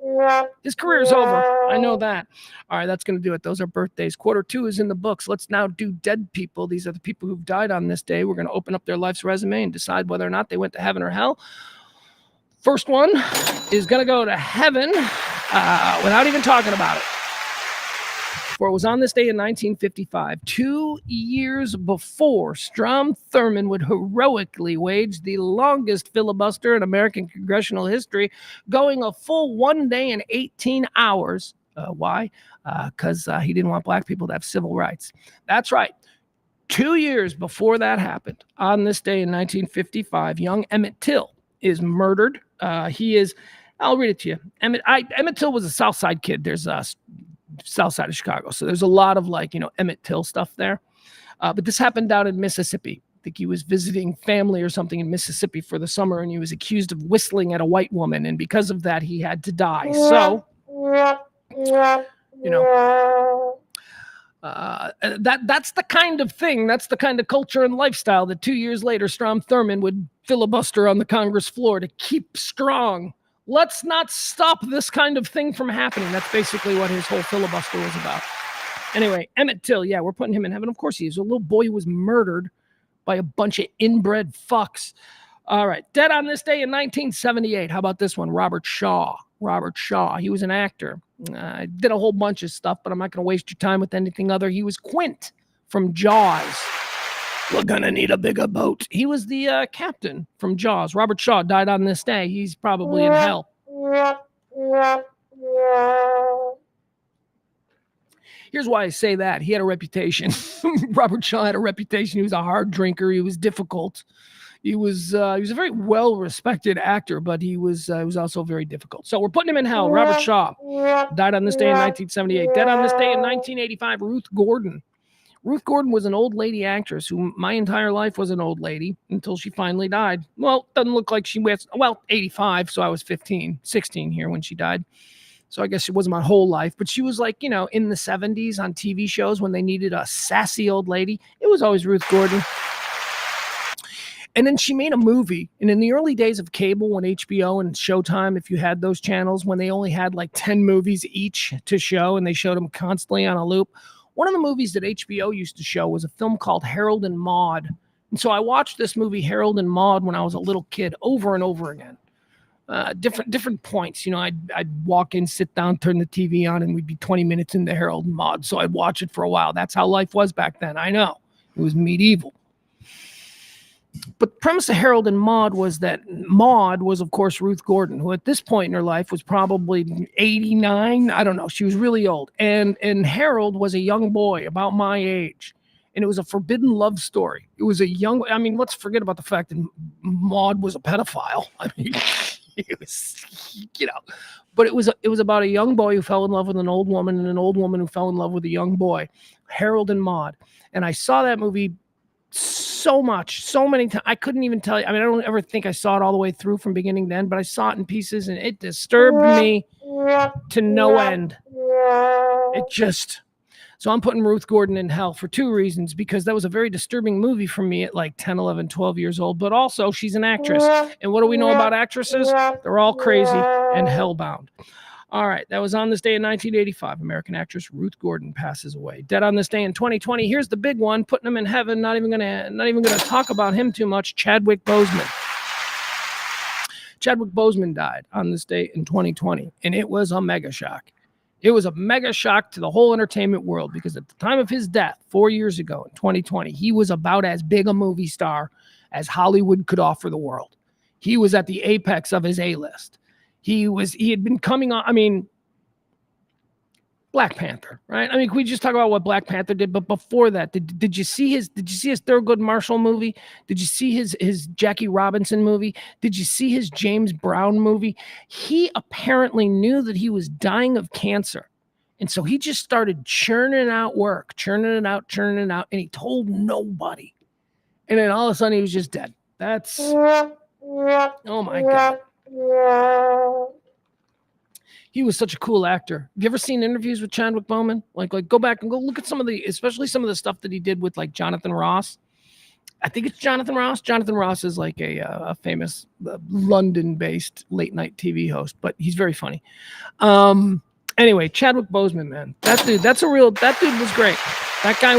His career's over. I know that. All right, that's going to do it. Those are birthdays. Quarter 2 is in the books. Let's now do dead people. These are the people who've died on this day. We're going to open up their life's resume and decide whether or not they went to heaven or hell. First one is going to go to heaven without even talking about it. For it was on this day in 1955, 2 years before, Strom Thurmond would heroically wage the longest filibuster in American congressional history, going a full 1 day and 18 hours. Why? Because he didn't want black people to have civil rights. That's right. 2 years before that happened, on this day in 1955, young Emmett Till is murdered. I'll read it to you. Emmett Till was a South Side kid. There's South Side of Chicago. So there's a lot of Emmett Till stuff there. But this happened down in Mississippi. I think he was visiting family or something in Mississippi for the summer, and he was accused of whistling at a white woman. And because of that, he had to die. So, that's the kind of thing, that's the kind of culture and lifestyle that 2 years later, Strom Thurmond would filibuster on the Congress floor to keep strong. Let's not stop this kind of thing from happening. That's basically what his whole filibuster was about. Anyway, Emmett Till, yeah, we're putting him in heaven. Of course he is. A little boy who was murdered by a bunch of inbred fucks. All right, dead on this day in 1978. How about this one? Robert Shaw. He was an actor. Did a whole bunch of stuff, but I'm not going to waste your time with anything other. He was Quint from Jaws. We're going to need a bigger boat. He was the captain from Jaws. Robert Shaw died on this day. He's probably in hell. Here's why I say that. He had a reputation. Robert Shaw had a reputation. He was a hard drinker. He was difficult. He was a very well-respected actor, but he was also very difficult. So we're putting him in hell. Robert Shaw died on this day in 1978. Dead on this day in 1985, Ruth Gordon. Ruth Gordon was an old lady actress who my entire life was an old lady until she finally died. Well, doesn't look like she was, 85, so I was 16 here when she died. So I guess it wasn't my whole life, but she was like, in the 70s on TV shows when they needed a sassy old lady. It was always Ruth Gordon. And then she made a movie. And in the early days of cable, when HBO and Showtime, if you had those channels, when they only had like 10 movies each to show and they showed them constantly on a loop, one of the movies that HBO used to show was a film called Harold and Maude. And so I watched this movie, Harold and Maude, when I was a little kid over and over again. Different points. I'd walk in, sit down, turn the TV on, and we'd be 20 minutes into Harold and Maude. So I'd watch it for a while. That's how life was back then. I know. It was medieval. But the premise of Harold and Maude was that Maude was, of course, Ruth Gordon, who at this point in her life was probably 89. I don't know. She was really old. And Harold was a young boy about my age. And it was a forbidden love story. It was let's forget about the fact that Maude was a pedophile. It was, but it was about a young boy who fell in love with an old woman and an old woman who fell in love with a young boy. Harold and Maude. And I saw that movie so many times. I couldn't even tell you. I don't ever think I saw it all the way through from beginning to end, but I saw it in pieces and it disturbed me to no end. So I'm putting Ruth Gordon in hell for two reasons, because that was a very disturbing movie for me at like 10, 11, 12 years old, but also she's an actress. And what do we know about actresses? They're all crazy and hellbound. All right, that was on this day in 1985. American actress Ruth Gordon passes away. Dead on this day in 2020. Here's the big one, putting him in heaven. Not even gonna talk about him too much. Chadwick Boseman. Chadwick Boseman died on this day in 2020, and it was a mega shock. It was a mega shock to the whole entertainment world, because at the time of his death 4 years ago in 2020, he was about as big a movie star as Hollywood could offer the world. He was at the apex of his A-list. He had been coming on, Black Panther, right? Can we just talk about what Black Panther did? But before that, did you see his Thurgood Marshall movie? Did you see his Jackie Robinson movie? Did you see his James Brown movie? He apparently knew that he was dying of cancer. And so he just started churning out work, churning it out, and he told nobody. And then all of a sudden he was just dead. That's, oh my God. He was such a cool actor. Have you ever seen interviews with Chadwick Boseman? Like go back and go look at especially some of the stuff that he did with like Jonathan Ross. I think it's Jonathan Ross. Jonathan Ross is like a famous London-based late-night TV host, but he's very funny. Anyway, Chadwick Boseman, man, that dude was great. That guy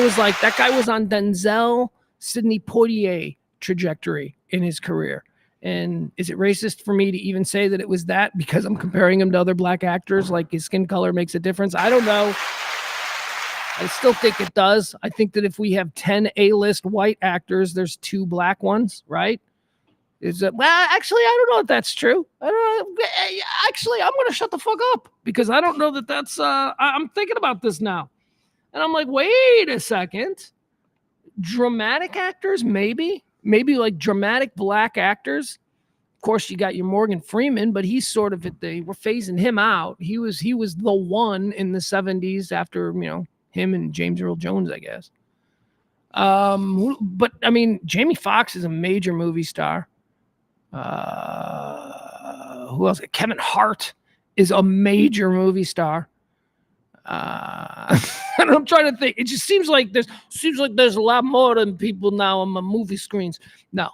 was on Denzel Sidney Poitier trajectory in his career. And is it racist for me to even say that it was that because I'm comparing him to other black actors, like his skin color makes a difference? I don't know. I still think it does. I think that if we have 10 A-list white actors, there's 2 black ones, right? Well, actually, I don't know if that's true. I don't know. Actually, I'm going to shut the fuck up because I don't know that that's, I'm thinking about this now. And I'm like, wait a second. Dramatic actors, maybe like dramatic black actors. Of course, you got your Morgan Freeman, but he's sort of we're phasing him out. He was the one in the 70s after, him and James Earl Jones, I guess. But I mean, Jamie Foxx is a major movie star. Who else? Kevin Hart is a major movie star. And I'm trying to think. It just seems like there's a lot more than people now on my movie screens. No,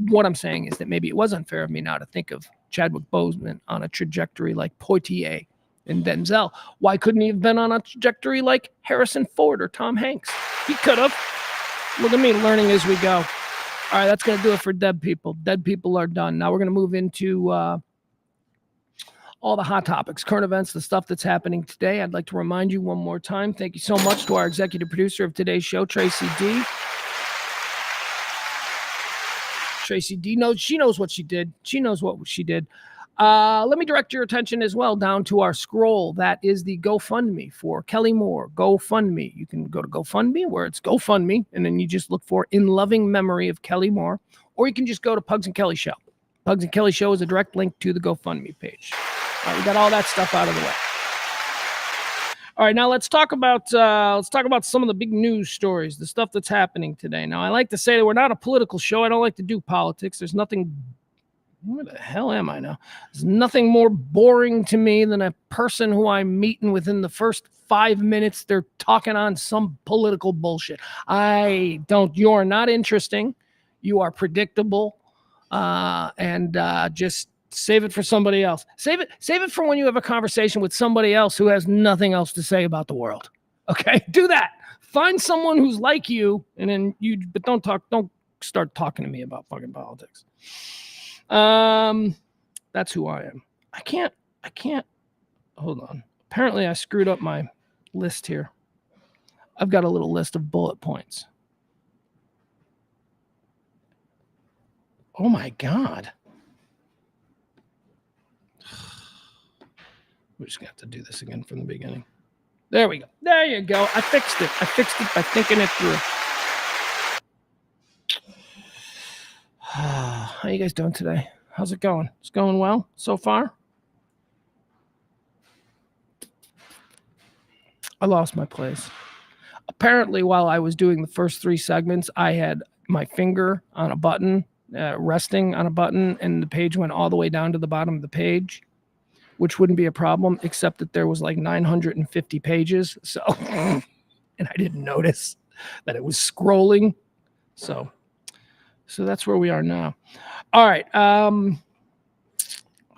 what I'm saying is that maybe it was unfair of me now to think of Chadwick Boseman on a trajectory like Poitier and Denzel. Why couldn't he have been on a trajectory like Harrison Ford or Tom Hanks? He could have. Look at me learning as we go. All right, that's going to do it for dead people. Dead people are done. Now we're going to move into all the hot topics, current events, the stuff that's happening today. I'd like to remind you one more time. Thank you so much to our executive producer of today's show, Tracy D. Tracy D she knows what she did. She knows what she did. Let me direct your attention as well down to our scroll. That is the GoFundMe for Kelly Moore. GoFundMe. You can go to GoFundMe where it's GoFundMe, and then you just look for In Loving Memory of Kelly Moore, or you can just go to Pugs and Kelly Show. Pugs and Kelly Show is a direct link to the GoFundMe page. All right, we got all that stuff out of the way. All right, now let's talk about some of the big news stories, the stuff that's happening today. Now, I like to say that we're not a political show. I don't like to do politics. There's nothing. Where the hell am I now? There's nothing more boring to me than a person who I'm meeting within the first 5 minutes. They're talking on some political bullshit. You are not interesting. You are predictable. And just save it for somebody else. Save it for when you have a conversation with somebody else who has nothing else to say about the world. Okay? Do that. Find someone who's like you, and then but don't start talking to me about fucking politics. That's who I am. I can't hold on. Apparently I screwed up my list here. I've got a little list of bullet points. Oh my God. We're just gonna have to do this again from the beginning. There we go. There you go. I fixed it by thinking it through. How you guys doing today? How's it going? It's going well so far? I lost my place. Apparently, while I was doing the first 3 segments, I had my finger on a button, resting on a button, and the page went all the way down to the bottom of the page, which wouldn't be a problem, except that there was like 950 pages. So, and I didn't notice that it was scrolling. So that's where we are now. All right. How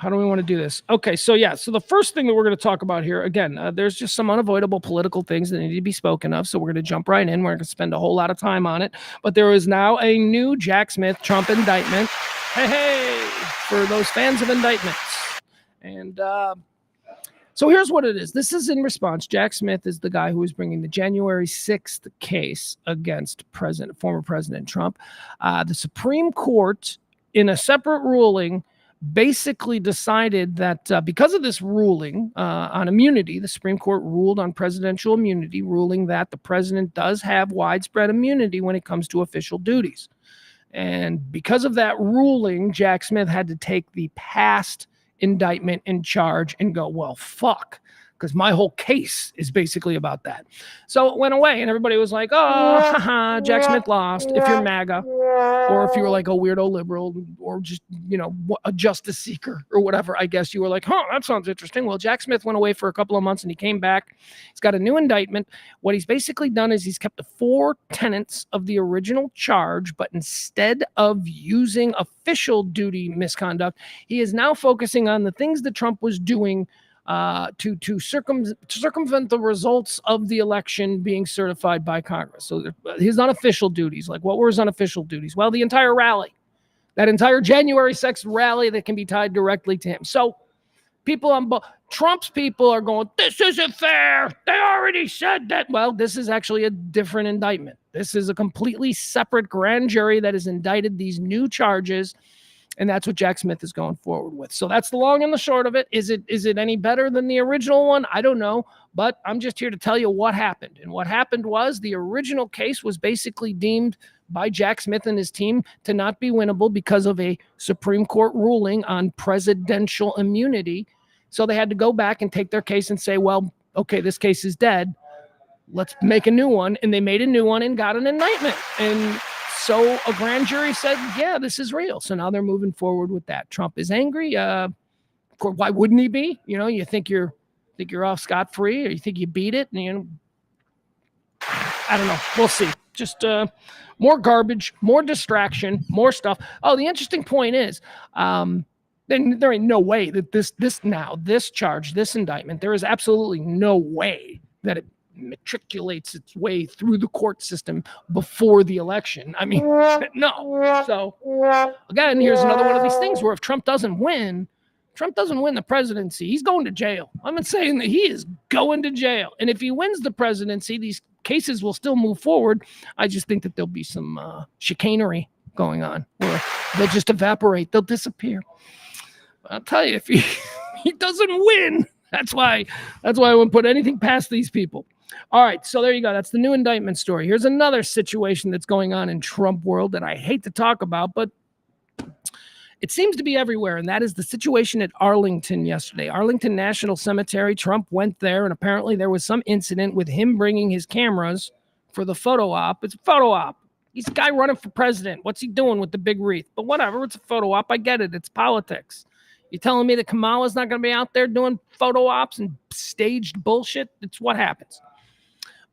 do we want to do this? Okay. So the first thing that we're going to talk about here, again, there's just some unavoidable political things that need to be spoken of. So we're going to jump right in. We're going to spend a whole lot of time on it. But there is now a new Jack Smith Trump indictment. Hey, for those fans of indictments. And so here's what it is. This is in response. Jack Smith is the guy who is bringing the January 6th case against former President Trump. The Supreme Court, in a separate ruling, basically decided that because of this ruling on immunity, the Supreme Court ruled on presidential immunity, ruling that the president does have widespread immunity when it comes to official duties. And because of that ruling, Jack Smith had to take the past indictment in charge and go, well, fuck, because my whole case is basically about that. So it went away, and everybody was like, oh, haha, Jack Smith lost. If you're MAGA, or if you were like a weirdo liberal, or just, a justice seeker or whatever, I guess you were like, that sounds interesting. Well, Jack Smith went away for a couple of months, and he came back. He's got a new indictment. What he's basically done is he's kept the 4 tenets of the original charge, but instead of using official duty misconduct, he is now focusing on the things that Trump was doing to circumvent the results of the election being certified by Congress. So his unofficial duties, like what were his unofficial duties? Well, the entire rally, that entire January 6th rally that can be tied directly to him. So people on Trump's people are going, this isn't fair. They already said that. Well, this is actually a different indictment. This is a completely separate grand jury that has indicted these new charges. And that's what Jack Smith is going forward with. So that's the long and the short of it. Is it any better than the original one? I don't know. But I'm just here to tell you what happened. And what happened was the original case was basically deemed by Jack Smith and his team to not be winnable because of a Supreme Court ruling on presidential immunity. So they had to go back and take their case and say, well, okay, this case is dead. Let's make a new one. And they made a new one and got an indictment. And so a grand jury said, yeah, this is real. So now they're moving forward with that. Trump is angry. Of course, why wouldn't he be? You think you're off scot-free, or you think you beat it? And, I don't know. We'll see. Just more garbage, more distraction, more stuff. Oh, the interesting point is, there ain't no way that this charge, this indictment, there is absolutely no way that it matriculates its way through the court system before the election. I mean, no. So again, here's another one of these things where if Trump doesn't win the presidency, he's going to jail. I'm saying that he is going to jail. And if he wins the presidency, these cases will still move forward. I just think that there'll be some chicanery going on where they'll just evaporate. They'll disappear. I'll tell you, if he doesn't win, that's why I wouldn't put anything past these people. All right, so there you go. That's the new indictment story. Here's another situation that's going on in Trump world that I hate to talk about, but it seems to be everywhere, and that is the situation at Arlington yesterday. Arlington National Cemetery, Trump went there, and apparently there was some incident with him bringing his cameras for the photo op. It's a photo op. He's a guy running for president. What's he doing with the big wreath? But whatever, it's a photo op. I get it. It's politics. You telling me that Kamala's not going to be out there doing photo ops and staged bullshit? It's what happens.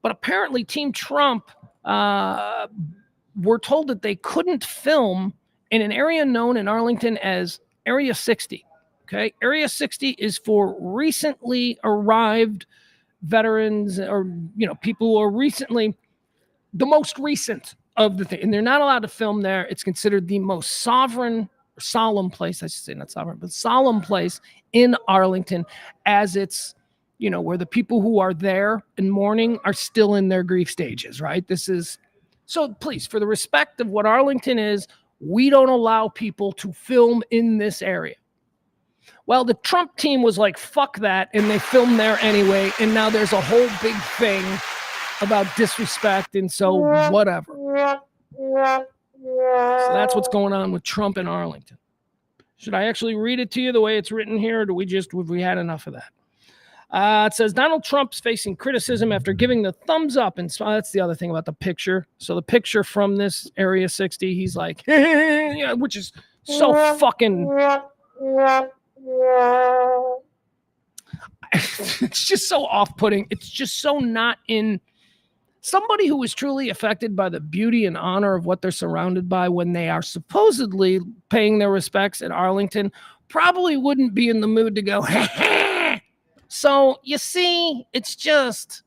But apparently Team Trump were told that they couldn't film in an area known in Arlington as Area 60. Okay, Area 60 is for recently arrived veterans, or people who are recently the most recent of the thing, and they're not allowed to film there. It's considered the most solemn place, I should say, not sovereign, but solemn place in Arlington, as it's, where the people who are there in mourning are still in their grief stages, right? So please, for the respect of what Arlington is, we don't allow people to film in this area. Well, the Trump team was like, fuck that, and they filmed there anyway, and now there's a whole big thing about disrespect, and so whatever. So that's what's going on with Trump in Arlington. Should I actually read it to you the way it's written here, or have we had enough of that? It says, Donald Trump's facing criticism after giving the thumbs up. And so that's the other thing about the picture. So the picture from this Area 60, he's like, yeah, which is so fucking... It's just so off-putting. It's just so not in... Somebody who is truly affected by the beauty and honor of what they're surrounded by when they are supposedly paying their respects at Arlington probably wouldn't be in the mood to go, So, you see, it's just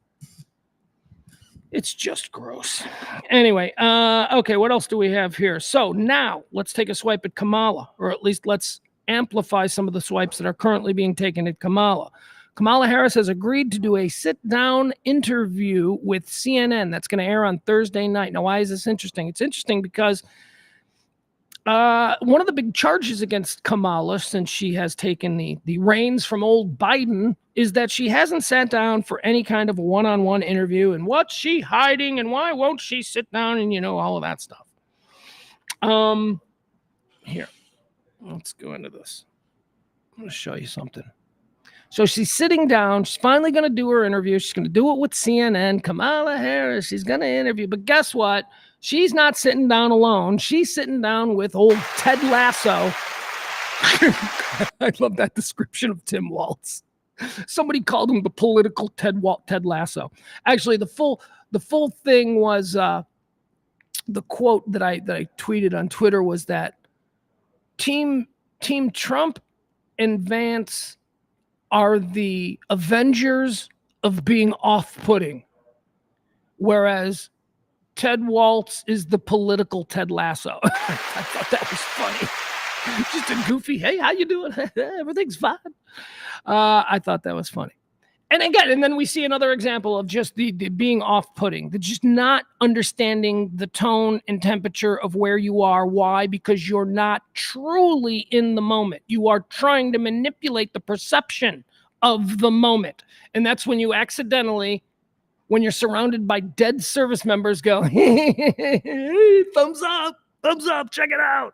gross. Anyway, okay, what else do we have here? So now let's take a swipe at Kamala, or at least let's amplify some of the swipes that are currently being taken at Kamala. Kamala Harris has agreed to do a sit-down interview with CNN. That's going to air on Thursday night. Now, why is this interesting? It's interesting because one of the big charges against Kamala, since she has taken the reins from old Biden, is that she hasn't sat down for any kind of a one-on-one interview, and what's she hiding, and why won't she sit down, and all of that stuff. Here, let's go into this. I'm going to show you something. So she's sitting down. She's finally going to do her interview. She's going to do it with CNN. Kamala Harris. She's going to interview. But guess what? She's not sitting down alone. She's sitting down with old Ted Lasso. I love that description of Tim Walz. Somebody called him the political Ted Lasso. Actually, the full thing was the quote that I tweeted on Twitter was that Team Trump and Vance are the Avengers of being off-putting, whereas Ted Walz is the political Ted Lasso. I thought that was funny. Just a goofy, hey, how you doing? Everything's fine. I thought that was funny. And then we see another example of just the being off-putting, the just not understanding the tone and temperature of where you are. Why? Because you're not truly in the moment. You are trying to manipulate the perception of the moment. And that's when you accidentally, when you're surrounded by dead service members, go, thumbs up, check it out.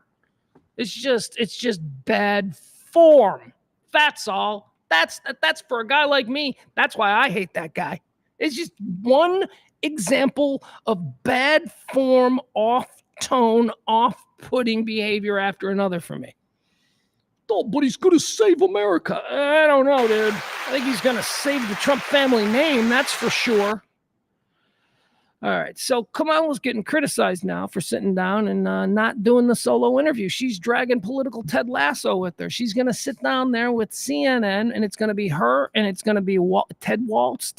It's just bad form. That's all. That's for a guy like me. That's why I hate that guy. It's just one example of bad form, off-tone, off-putting behavior after another for me. Oh, but he's going to save America. I don't know, dude. I think he's going to save the Trump family name, that's for sure. All right, so Kamala's getting criticized now for sitting down and not doing the solo interview. She's dragging political Ted Lasso with her. She's going to sit down there with CNN, and it's going to be her, and it's going to be Tim Walz,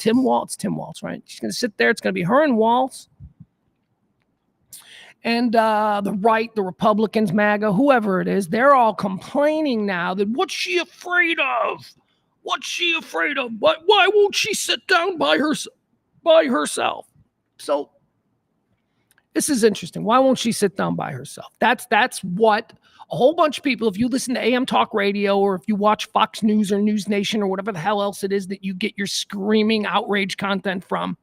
right? She's going to sit there. It's going to be her and Walz. And the right, the Republicans, MAGA, whoever it is, they're all complaining now that what's she afraid of? What's she afraid of? Why won't she sit down by herself? So this is interesting. Why won't she sit down by herself? That's what a whole bunch of people, if you listen to AM Talk Radio or if you watch Fox News or News Nation or whatever the hell else it is that you get your screaming outrage content from,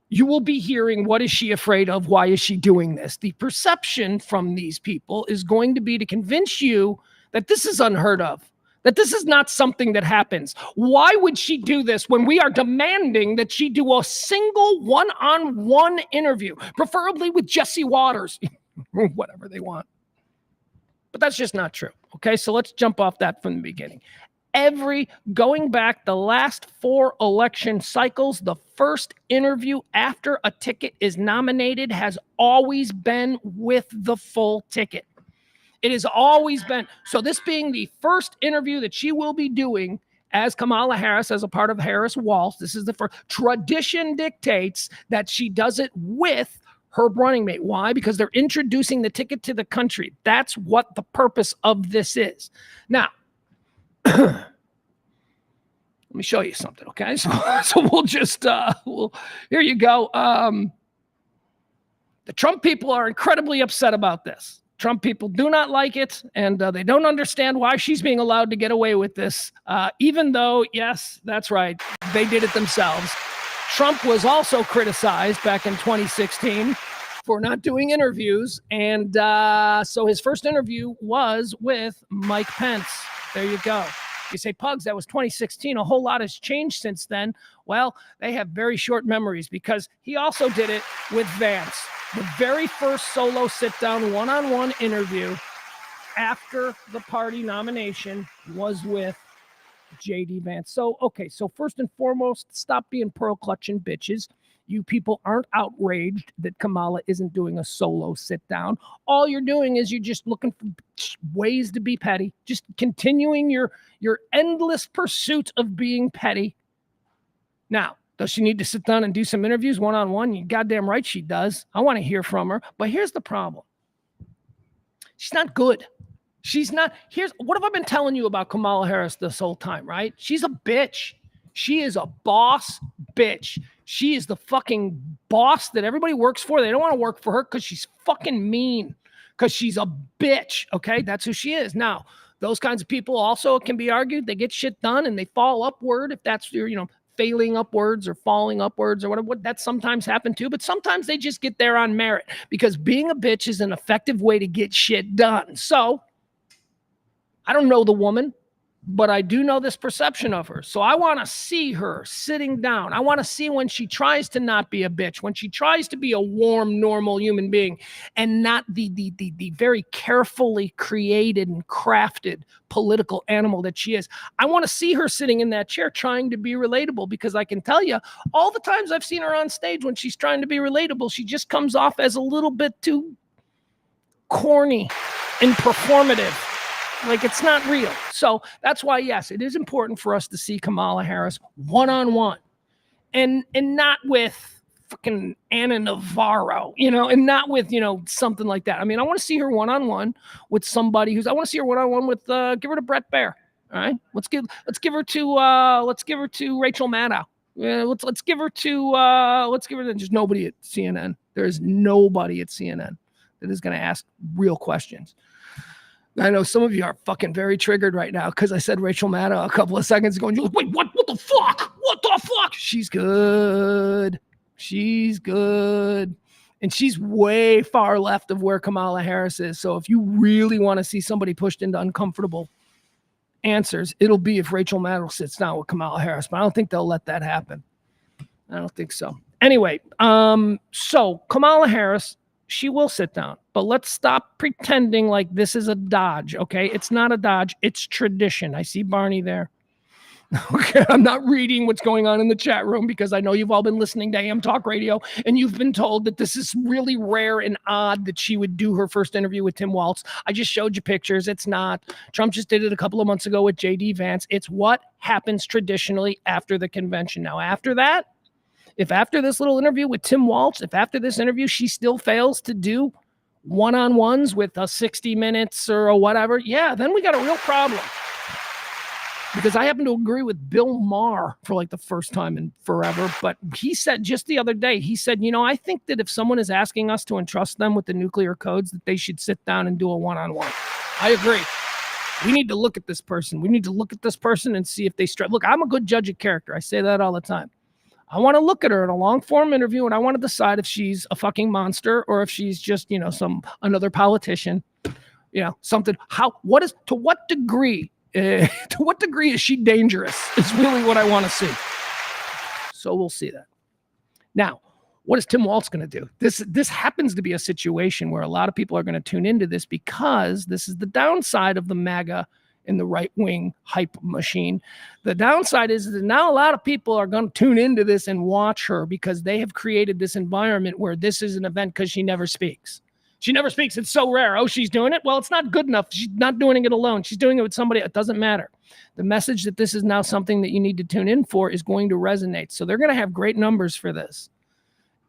you will be hearing, what is she afraid of? Why is she doing this? The perception from these people is going to be to convince you that this is unheard of, that this is not something that happens. Why would she do this when we are demanding that she do a single one-on-one interview, preferably with Jesse Waters, whatever they want? But that's just not true. Okay, so let's jump off that from the beginning. Going back the last 4 election cycles, the first interview after a ticket is nominated has always been with the full ticket. It has always been. So this being the first interview that she will be doing as Kamala Harris, as a part of Harris-Walz, this is the first. Tradition dictates that she does it with her running mate. Why? Because they're introducing the ticket to the country. That's what the purpose of this is. Now, let me show you something, okay? So we'll just, here you go. The Trump people are incredibly upset about this. Trump people do not like it, and they don't understand why she's being allowed to get away with this, even though, yes, that's right, they did it themselves. Trump was also criticized back in 2016 for not doing interviews, and so his first interview was with Mike Pence. There you go. You say, Pugs, that was 2016. A whole lot has changed since then. Well, they have very short memories because he also did it with Vance. The very first solo sit-down one-on-one interview after the party nomination was with J.D. Vance. So, okay, so first and foremost, stop being pearl-clutching bitches. You people aren't outraged that Kamala isn't doing a solo sit-down. All you're doing is you're just looking for ways to be petty, just continuing your endless pursuit of being petty. Now, does she need to sit down and do some interviews one-on-one? You're goddamn right she does. I want to hear from her. But here's the problem. She's not good. She's not. What have I been telling you about Kamala Harris this whole time, right? She's a bitch. She is a boss bitch. She is the fucking boss that everybody works for. They don't want to work for her because she's fucking mean, because she's a bitch, okay? That's who she is. Now, those kinds of people also, it can be argued, they get shit done and they fall upward, if that's your, failing upwards or falling upwards or whatever. That sometimes happen too, but sometimes they just get there on merit because being a bitch is an effective way to get shit done. So I don't know the woman, but I do know this perception of her. So I want to see her sitting down. I want to see when she tries to not be a bitch, when she tries to be a warm, normal human being, and not the very carefully created and crafted political animal that she is. I want to see her sitting in that chair trying to be relatable, because I can tell you all the times I've seen her on stage when she's trying to be relatable, she just comes off as a little bit too corny and performative. Like, it's not real. So that's why, yes, it is important for us to see Kamala Harris one-on-one, and not with fucking Anna Navarro, and not with, something like that. I mean, I want to see her one-on-one with somebody I want to see her one-on-one with, give her to Brett Baer. All right. Let's give her to Rachel Maddow. Yeah, let's give her to just nobody at CNN. There's nobody at CNN that is going to ask real questions. I know some of you are fucking very triggered right now because I said Rachel Maddow a couple of seconds ago, and you're like, wait, what the fuck? What the fuck? She's good. She's good. And she's way far left of where Kamala Harris is. So if you really want to see somebody pushed into uncomfortable answers, it'll be if Rachel Maddow sits down with Kamala Harris. But I don't think they'll let that happen. I don't think so. Anyway, so Kamala Harris, she will sit down, but let's stop pretending like this is a dodge, okay? It's not a dodge. It's tradition. I see Barney there. Okay, I'm not reading what's going on in the chat room because I know you've all been listening to AM Talk Radio, and you've been told that this is really rare and odd that she would do her first interview with Tim Walz. I just showed you pictures. It's not. Trump just did it a couple of months ago with J.D. Vance. It's what happens traditionally after the convention. Now, after that, if after this little interview with Tim Walz, if after this interview she still fails to do one-on-ones with a 60 Minutes or a whatever, yeah, then we got a real problem. Because I happen to agree with Bill Maher for like the first time in forever, but he said just the other day, he said, I think that if someone is asking us to entrust them with the nuclear codes, that they should sit down and do a one-on-one. I agree. We need to look at this person. We need to look at this person and see if they look, I'm a good judge of character. I say that all the time. I want to look at her in a long form interview, and I want to decide if she's a fucking monster or if she's just, another politician, something. To what degree is she dangerous is really what I want to see. So we'll see that. Now, what is Tim Walz going to do? This happens to be a situation where a lot of people are going to tune into this, because this is the downside of the MAGA in the right-wing hype machine. The downside is that now a lot of people are going to tune into this and watch her, because they have created this environment where this is an event because she never speaks. She never speaks. It's so rare. Oh, she's doing it? Well, it's not good enough. She's not doing it alone. She's doing it with somebody. It doesn't matter. The message that this is now something that you need to tune in for is going to resonate. So they're going to have great numbers for this.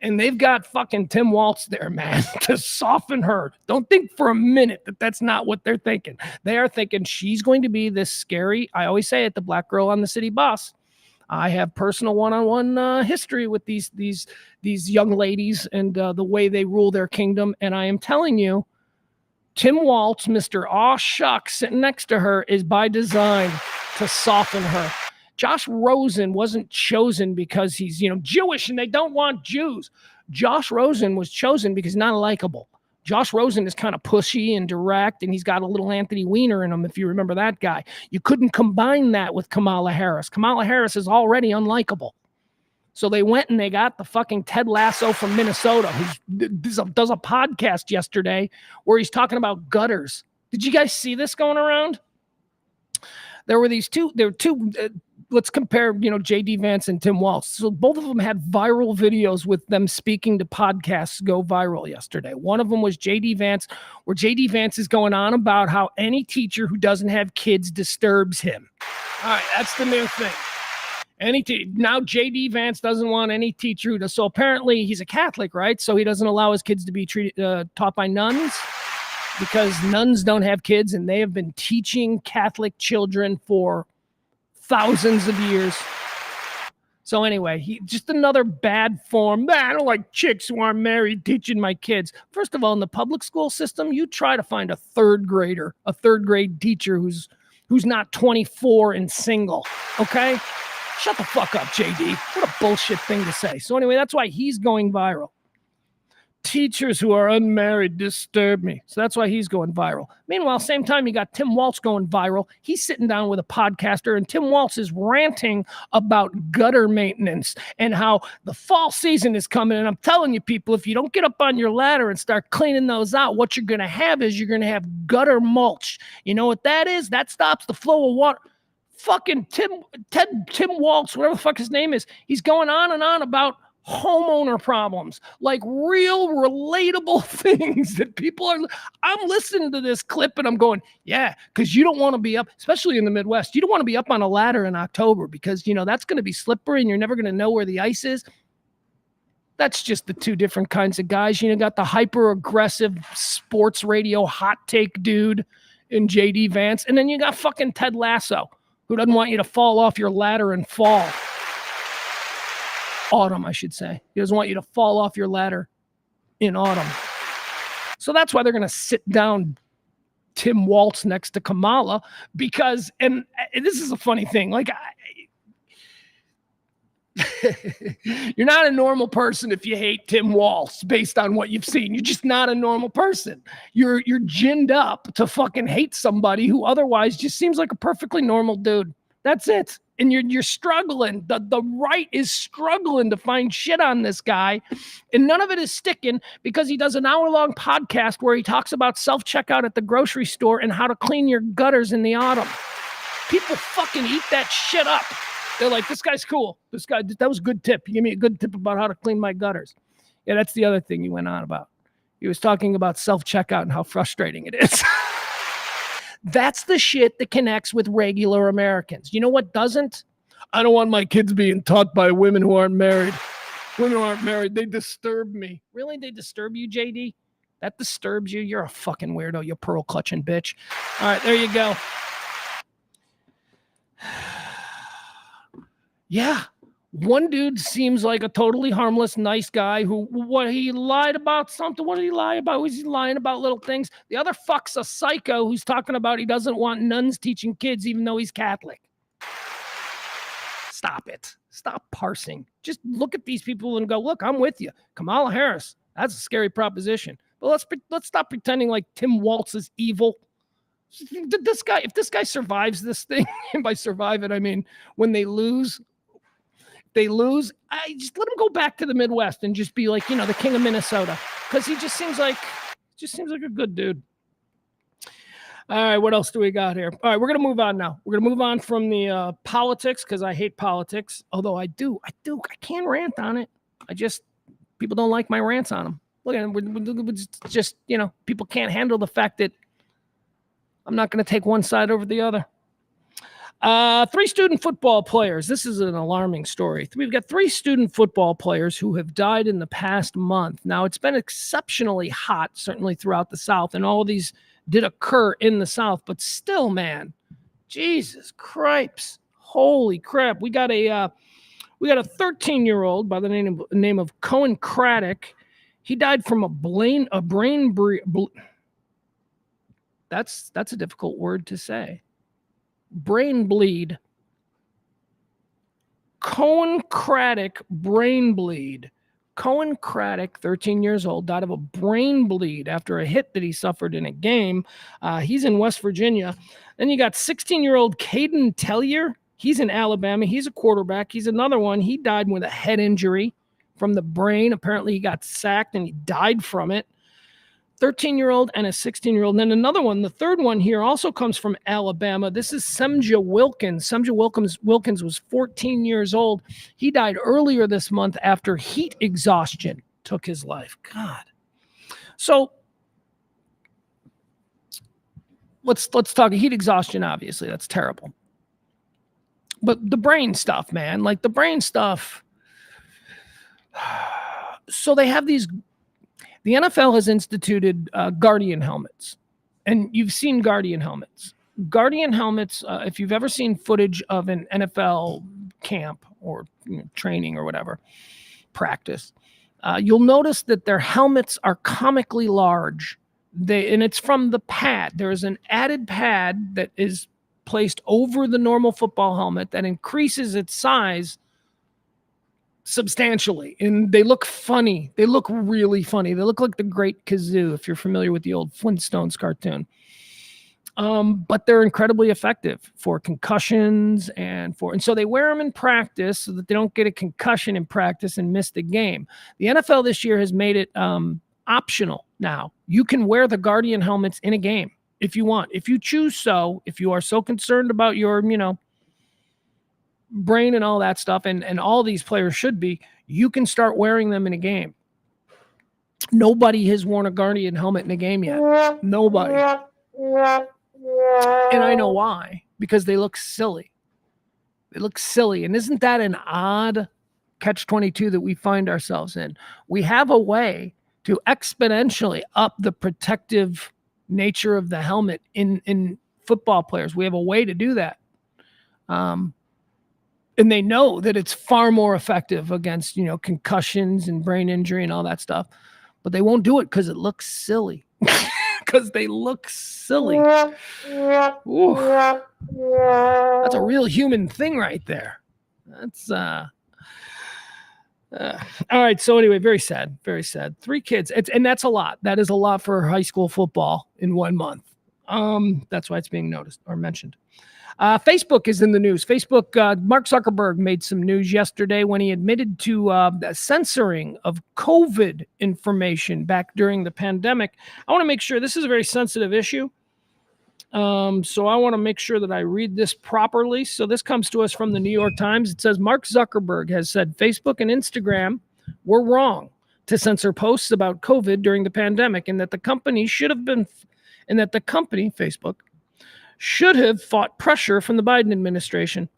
And they've got fucking Tim Walz there, man, to soften her. Don't think for a minute that that's not what they're thinking. They are thinking she's going to be this scary, I always say it, the black girl on the city bus. I have personal one-on-one history with these young ladies and the way they rule their kingdom. And I am telling you, Tim Walz, Mr. Aw Shucks, sitting next to her is by design to soften her. Josh Rosen wasn't chosen because he's, Jewish and they don't want Jews. Josh Rosen was chosen because he's not likable. Josh Rosen is kind of pushy and direct, and he's got a little Anthony Weiner in him, if you remember that guy. You couldn't combine that with Kamala Harris. Kamala Harris is already unlikable. So they went and they got the fucking Ted Lasso from Minnesota, who does a podcast yesterday where he's talking about gutters. Did you guys see this going around? There were two, let's compare, J.D. Vance and Tim Walz. So both of them had viral videos with them speaking to podcasts go viral yesterday. One of them was J.D. Vance, where J.D. Vance is going on about how any teacher who doesn't have kids disturbs him. All right, that's the new thing. Now J.D. Vance doesn't want any teacher who does. So apparently he's a Catholic, right? So he doesn't allow his kids to be taught by nuns, because nuns don't have kids, and they have been teaching Catholic children for thousands of years. So anyway, he just another bad form. I don't like chicks who aren't married teaching my kids. First of all, in the public school system, you try to find a third grade teacher who's not 24 and single. Okay? Shut the fuck up, JD. What a bullshit thing to say. So anyway, that's why he's going viral. teachers who are unmarried disturb me. So that's why he's going viral. Meanwhile, same time you got Tim Waltz going viral. He's sitting down with a podcaster, and Tim Waltz is ranting about gutter maintenance and how the fall season is coming. And I'm telling you, people, if you don't get up on your ladder and start cleaning those out, what you're going to have is you're going to have gutter mulch. You know what that is? That stops the flow of water. Fucking Tim Waltz, whatever the fuck his name is, he's going on and on about homeowner problems, like real relatable things that people are. I'm listening to this clip and I'm going, yeah, because you don't want to be up, especially in the Midwest. You don't want to be up on a ladder in October because, you know, that's going to be slippery and you're never going to know where the ice is. That's just the two different kinds of guys. You know, got the hyper aggressive sports radio hot take dude in JD Vance. And then you got fucking Ted Lasso, who doesn't want you to fall off your ladder and fall. Autumn, I should say. He doesn't want you to fall off your ladder in autumn. So that's why they're going to sit down Tim Waltz next to Kamala because, and this is a funny thing, like, you're not a normal person if you hate Tim Waltz based on what you've seen. You're just not a normal person. You're ginned up to fucking hate somebody who otherwise just seems like a perfectly normal dude. That's it. And you're struggling. The right is struggling to find shit on this guy. And none of it is sticking because he does an hour-long podcast where he talks about self-checkout at the grocery store and how to clean your gutters in the autumn. People fucking eat that shit up. They're like, this guy's cool. This guy, that was a good tip. He gave me a good tip about how to clean my gutters. Yeah, that's the other thing he went on about. He was talking about self-checkout and how frustrating it is. That's the shit that connects with regular Americans. You know what doesn't? I don't want my kids being taught by women who aren't married. Women who aren't married, they disturb me. Really? They disturb you, JD? That disturbs you? You're a fucking weirdo, you pearl-clutching bitch. All right, there you go. Yeah. One dude seems like a totally harmless, nice guy who, he lied about something. What did he lie about? Was he lying about little things? The other fuck's a psycho who's talking about he doesn't want nuns teaching kids even though he's Catholic. Stop it. Stop parsing. Just look at these people and go, look, I'm with you. Kamala Harris, that's a scary proposition. But let's stop pretending like Tim Waltz is evil. If this guy survives this thing, and by survive it, I mean when they lose, I just let him go back to the Midwest and just be like, you know, the king of Minnesota. Because he just seems like a good dude. All right, what else do we got here? All right, we're going to move on now. We're going to move on from the politics because I hate politics. Although I can rant on it. People don't like my rants on them. Look at them. We're just, you know, people can't handle the fact that I'm not going to take one side over the other. 3 student football players. This is an alarming story. We've got 3 student football players who have died in the past month. Now, it's been exceptionally hot, certainly throughout the South, and all of these did occur in the South, but still, man, Jesus Christ, holy crap. We got a 13-year-old by the name of Cohen Craddock. He died from a brain that's a difficult word to say. Brain bleed. Cohen Craddock brain bleed. Cohen Craddock, 13 years old, died of a brain bleed after a hit that he suffered in a game. He's in West Virginia. Then you got 16-year-old Caden Tellier. He's in Alabama. He's a quarterback. He's another one. He died with a head injury from the brain. Apparently he got sacked and he died from it. 13-year-old and a 16-year-old. And then another one, the third one here also comes from Alabama. This is Semja Wilkins. Semja Wilkins was 14 years old. He died earlier this month after heat exhaustion took his life. God. So let's talk heat exhaustion, obviously. That's terrible. But the brain stuff, man, like the brain stuff. So they have these. The NFL has instituted Guardian helmets, and you've seen Guardian helmets. Guardian helmets, if you've ever seen footage of an NFL camp or training or whatever, practice, you'll notice that their helmets are comically large. And it's from the pad. There's an added pad that is placed over the normal football helmet that increases its size substantially, and they look funny. They look really funny. They look like the Great Kazoo, if you're familiar with the old Flintstones cartoon. But they're incredibly effective for concussions and so they wear them in practice so that they don't get a concussion in practice and miss the game. The NFL this year has made it optional now. You can wear the Guardian helmets in a game if you want. If you choose so, if you are so concerned about your, brain and all that stuff, and all these players should be, you can start wearing them in a game. Nobody has worn a Guardian helmet in a game yet. Nobody. And I know why, because they look silly. They look silly. And isn't that an odd catch-22 that we find ourselves in? We have a way to exponentially up the protective nature of the helmet in football players. We have a way to do that. And they know that it's far more effective against, concussions and brain injury and all that stuff. But they won't do it because it looks silly. Because they look silly. Ooh. That's a real human thing right there. That's all right. So anyway, very sad. 3 kids. And that's a lot. That is a lot for high school football in 1 month. That's why it's being noticed or mentioned. Facebook is in the news. Mark Zuckerberg made some news yesterday when he admitted to the censoring of COVID information back during the pandemic. I want to make sure this is a very sensitive issue. So I want to make sure that I read this properly. So this comes to us from the New York Times. It says Mark Zuckerberg has said Facebook and Instagram were wrong to censor posts about COVID during the pandemic, and that the company, Facebook, should have fought pressure from the Biden administration.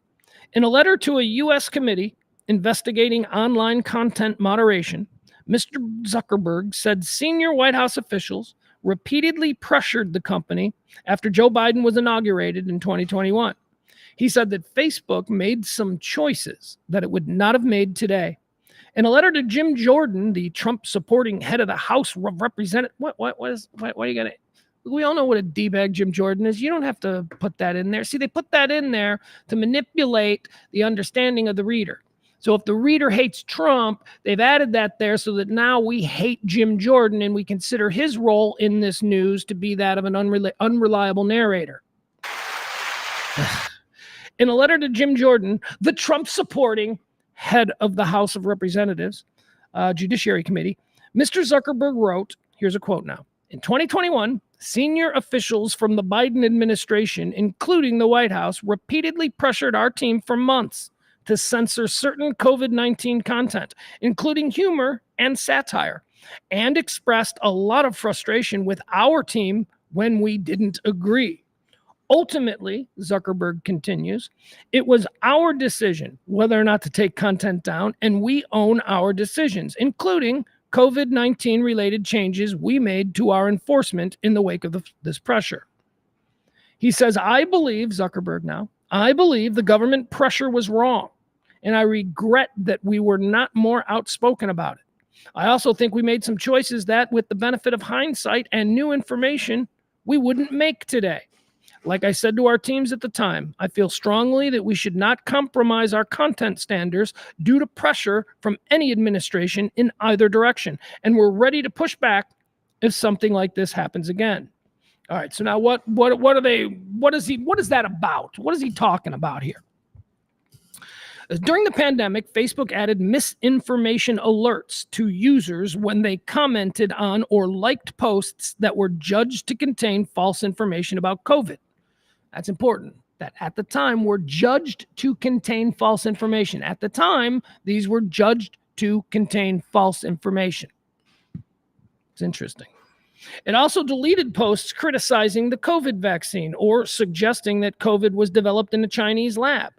In a letter to a U.S. committee investigating online content moderation, Mr. Zuckerberg said senior White House officials repeatedly pressured the company after Joe Biden was inaugurated in 2021. He said that Facebook made some choices that it would not have made today. In a letter to Jim Jordan, the Trump-supporting head of the House of Representatives, why are you going to... We all know what a D-bag Jim Jordan is. You don't have to put that in there. See, they put that in there to manipulate the understanding of the reader. So if the reader hates Trump, they've added that there so that now we hate Jim Jordan and we consider his role in this news to be that of an unreliable narrator. In a letter to Jim Jordan, the Trump-supporting head of the House of Representatives, Judiciary Committee, Mr. Zuckerberg wrote, here's a quote now, in 2021, senior officials from the Biden administration, including the White House, repeatedly pressured our team for months to censor certain COVID-19 content, including humor and satire, and expressed a lot of frustration with our team when we didn't agree. Ultimately, Zuckerberg continues, it was our decision whether or not to take content down, and we own our decisions, including COVID-19 related changes we made to our enforcement in the wake of this pressure. He says, I believe the government pressure was wrong, and I regret that we were not more outspoken about it. I also think we made some choices that, with the benefit of hindsight and new information, we wouldn't make today. Like I said to our teams at the time, I feel strongly that we should not compromise our content standards due to pressure from any administration in either direction. And we're ready to push back if something like this happens again. All right. So now what is that about? What is he talking about here? During the pandemic, Facebook added misinformation alerts to users when they commented on or liked posts that were judged to contain false information about COVID. That's important. That at the time were judged to contain false information. At the time, these were judged to contain false information. It's interesting. It also deleted posts criticizing the COVID vaccine or suggesting that COVID was developed in a Chinese lab,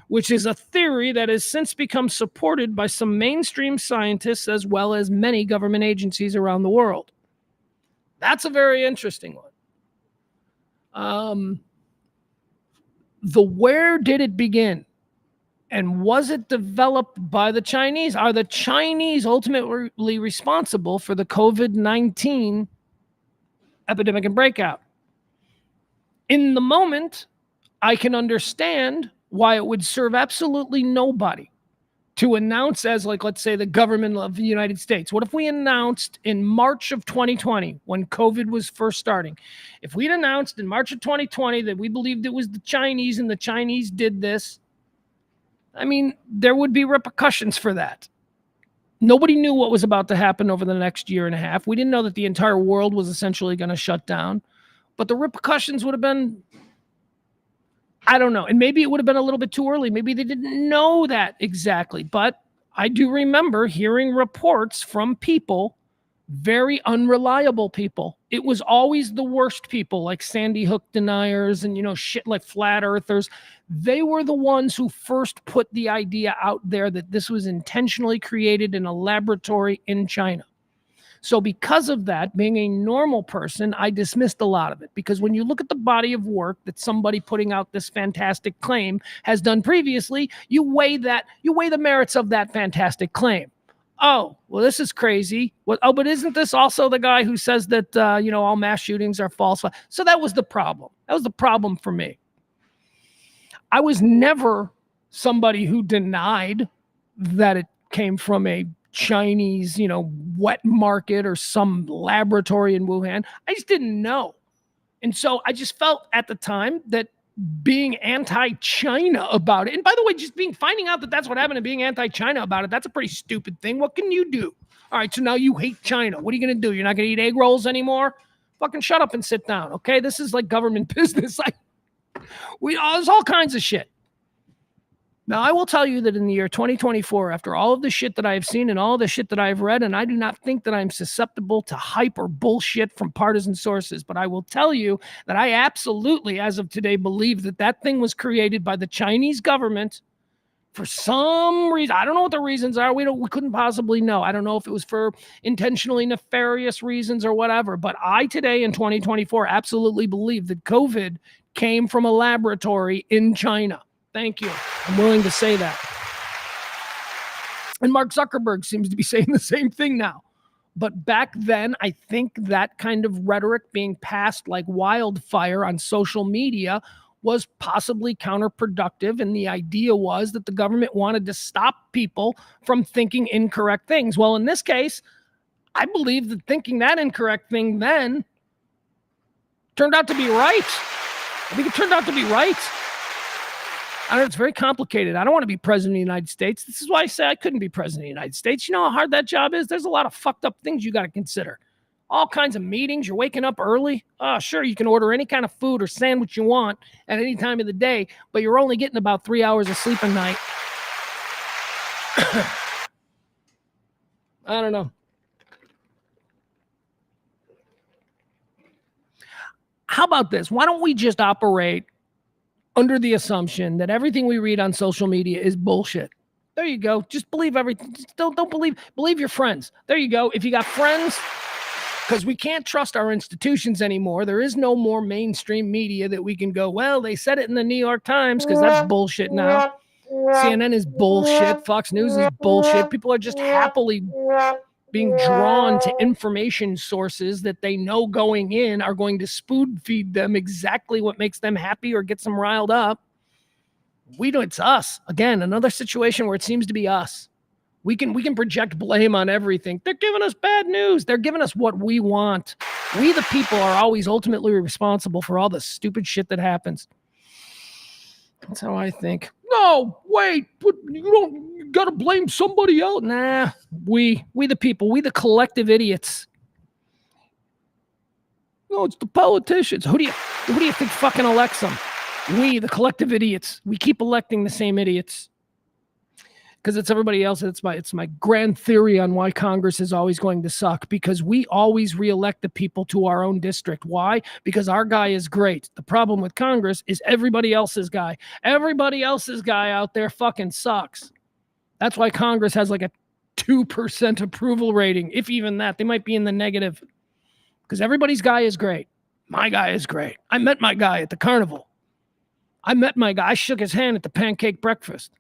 which is a theory that has since become supported by some mainstream scientists as well as many government agencies around the world. That's a very interesting one. Where did it begin? And was it developed by the Chinese? Are the Chinese ultimately responsible for the COVID-19 epidemic and breakout? In the moment, I can understand why it would serve absolutely nobody to announce as, like, let's say the government of the United States. What if we announced in March of 2020, when COVID was first starting, if we'd announced in March of 2020 that we believed it was the Chinese and the Chinese did this, I mean, there would be repercussions for that. Nobody knew what was about to happen over the next year and a half. We didn't know that the entire world was essentially going to shut down, but the repercussions would have been, I don't know. And maybe it would have been a little bit too early. Maybe they didn't know that exactly. But I do remember hearing reports from people, very unreliable people. It was always the worst people, like Sandy Hook deniers and, shit like flat earthers. They were the ones who first put the idea out there that this was intentionally created in a laboratory in China. So because of that, being a normal person, I dismissed a lot of it, because when you look at the body of work that somebody putting out this fantastic claim has done previously, you weigh the merits of that fantastic claim. Oh, well, this is crazy. But isn't this also the guy who says that, all mass shootings are false? So that was the problem. That was the problem for me. I was never somebody who denied that it came from a Chinese, wet market or some laboratory in Wuhan. I just didn't know. And so I just felt at the time that being anti-China about it, and by the way, finding out that that's what happened and being anti-China about it, that's a pretty stupid thing. What can you do? All right, so now you hate China. What are you going to do? You're not going to eat egg rolls anymore? Fucking shut up and sit down, okay? This is like government business. There's all kinds of shit. Now, I will tell you that in the year 2024, after all of the shit that I have seen and all the shit that I have read, and I do not think that I'm susceptible to hype or bullshit from partisan sources, but I will tell you that I absolutely, as of today, believe that that thing was created by the Chinese government for some reason. I don't know what the reasons are. We couldn't possibly know. I don't know if it was for intentionally nefarious reasons or whatever, but I today in 2024 absolutely believe that COVID came from a laboratory in China. Thank you. I'm willing to say that. And Mark Zuckerberg seems to be saying the same thing now. But back then, I think that kind of rhetoric being passed like wildfire on social media was possibly counterproductive. And the idea was that the government wanted to stop people from thinking incorrect things. Well, in this case, I believe that thinking that incorrect thing then turned out to be right. I think it turned out to be right. I don't know, it's very complicated. I don't want to be president of the United States. This is why I say I couldn't be president of the United States. You know how hard that job is? There's a lot of fucked up things you got to consider. All kinds of meetings. You're waking up early. Oh, sure, you can order any kind of food or sandwich you want at any time of the day, but you're only getting about 3 hours of sleep a night. I don't know. How about this? Why don't we just operate under the assumption that everything we read on social media is bullshit? There you go. Just believe everything. Just don't believe your friends. There you go. If you got friends, because we can't trust our institutions anymore. There is no more mainstream media that we can go, well, they said it in the New York Times, because that's bullshit now. CNN is bullshit. Fox News is bullshit. People are just happily being drawn to information sources that they know going in are going to spoon feed them exactly what makes them happy or gets them riled up. It's us. Again, another situation where it seems to be us. We can project blame on everything. They're giving us bad news. They're giving us what we want. We, the people, are always ultimately responsible for all the stupid shit that happens. That's how I think. No, wait, but you gotta blame somebody else. Nah, we the people, we the collective idiots. No, it's the politicians. Who do you think fucking elects them? We, the collective idiots. We keep electing the same idiots. Because it's everybody else. It's my grand theory on why Congress is always going to suck, because we always reelect the people to our own district. Why? Because our guy is great. The problem with Congress is everybody else's guy. Everybody else's guy out there fucking sucks. That's why Congress has like a 2% approval rating, if even that. They might be in the negative, because everybody's guy is great. My guy is great. I met my guy at the carnival. I met my guy. I shook his hand at the pancake breakfast.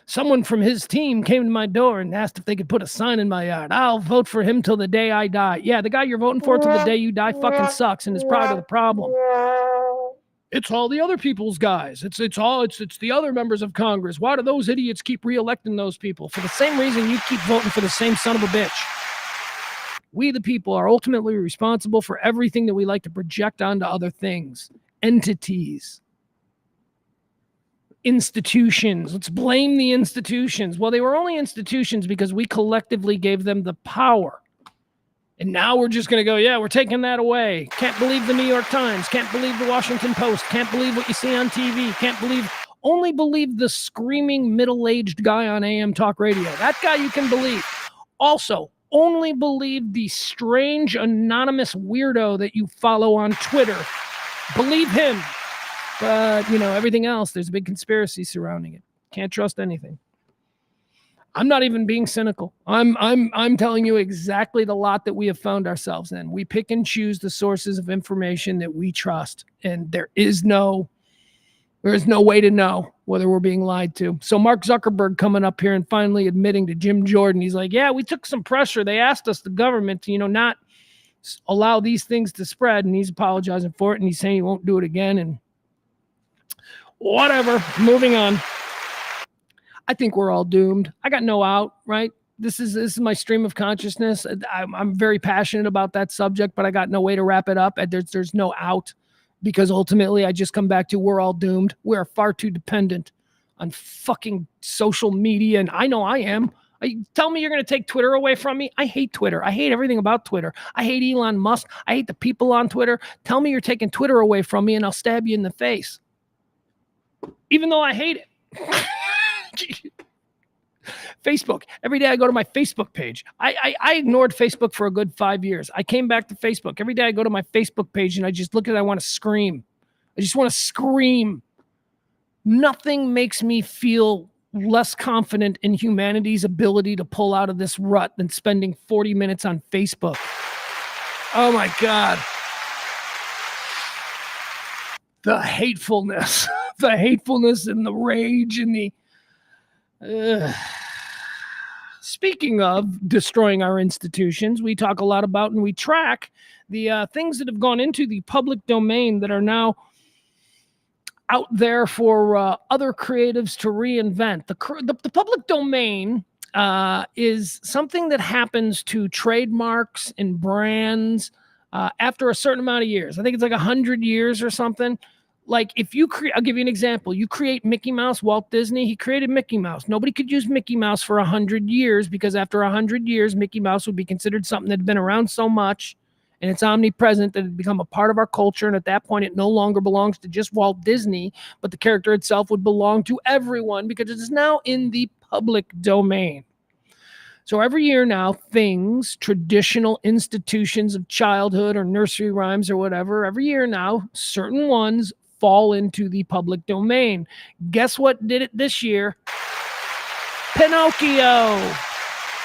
Someone from his team came to my door and asked if they could put a sign in my yard. I'll vote for him till the day I die. Yeah, the guy you're voting for till the day you die fucking sucks and is part of the problem. It's all the other people's guys. It's the other members of Congress. Why do those idiots keep reelecting those people? For the same reason you keep voting for the same son of a bitch. We, the people, are ultimately responsible for everything that we like to project onto other things, entities, institutions. Let's blame the institutions. Well, they were only institutions because we collectively gave them the power. And now we're just going to go, yeah, we're taking that away. Can't believe the New York Times. Can't believe the Washington Post. Can't believe what you see on TV. Only believe the screaming middle-aged guy on AM talk radio. That guy you can believe. Also, only believe the strange anonymous weirdo that you follow on Twitter. Believe him. But, everything else, there's a big conspiracy surrounding it. Can't trust anything. I'm not even being cynical. I'm telling you exactly the lot that we have found ourselves in. We pick and choose the sources of information that we trust, and there is no way to know whether we're being lied to. So Mark Zuckerberg coming up here and finally admitting to Jim Jordan, he's like, yeah, we took some pressure. They asked us, the government, to not allow these things to spread, and he's apologizing for it, and he's saying he won't do it again, and whatever. Moving on. I think we're all doomed. I got no out, right? This is my stream of consciousness. I'm very passionate about that subject, but I got no way to wrap it up. There's no out, because ultimately I just come back to we're all doomed. We're far too dependent on fucking social media, and I know I am. Tell me you're going to take Twitter away from me? I hate Twitter. I hate everything about Twitter. I hate Elon Musk. I hate the people on Twitter. Tell me you're taking Twitter away from me, and I'll stab you in the face. Even though I hate it. Facebook. Every day I go to my Facebook page. I ignored Facebook for a good 5 years. I came back to Facebook. Every day I go to my Facebook page and I just look at it. I want to scream. I just want to scream. Nothing makes me feel less confident in humanity's ability to pull out of this rut than spending 40 minutes on Facebook. Oh my God. The hatefulness. The hatefulness and the rage and the... Speaking of destroying our institutions, we talk a lot about and we track the things that have gone into the public domain that are now out there for other creatives to reinvent. The public domain is something that happens to trademarks and brands after a certain amount of years. I think it's like 100 years or something. Like if you I'll give you an example. You create Mickey Mouse, Walt Disney, he created Mickey Mouse. Nobody could use Mickey Mouse for 100 years because after 100 years, Mickey Mouse would be considered something that had been around so much and it's omnipresent that it had become a part of our culture. And at that point, it no longer belongs to just Walt Disney, but the character itself would belong to everyone because it is now in the public domain. So every year now, things, traditional institutions of childhood or nursery rhymes or whatever, every year now, certain ones fall into the public domain. Guess what did it this year? Pinocchio.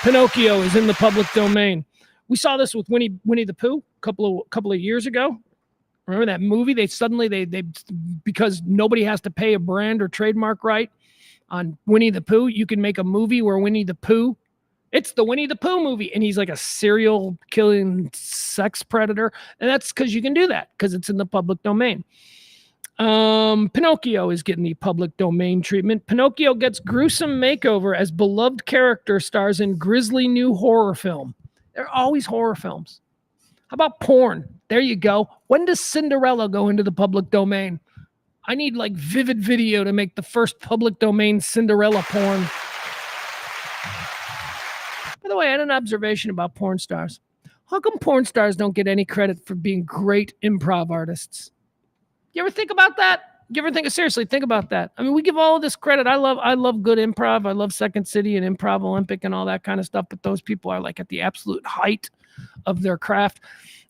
Pinocchio is in the public domain. We saw this with Winnie the Pooh a couple of years ago. Remember that movie? They because nobody has to pay a brand or trademark right on Winnie the Pooh, you can make a movie where Winnie the Pooh, it's the Winnie the Pooh movie, and he's like a serial killing sex predator, and that's because you can do that because it's in the public domain. Pinocchio is getting the public domain treatment. Pinocchio gets gruesome makeover as beloved character stars in grisly new horror film. There are always horror films. How about porn? There you go. When does Cinderella go into the public domain? I need like Vivid Video to make the first public domain Cinderella porn. By the way, I had an observation about porn stars. How come porn stars don't get any credit for being great improv artists? You ever think about that? You ever seriously think about that? I mean, we give all this credit. I love good improv. I love Second City and Improv Olympic and all that kind of stuff. But those people are like at the absolute height of their craft.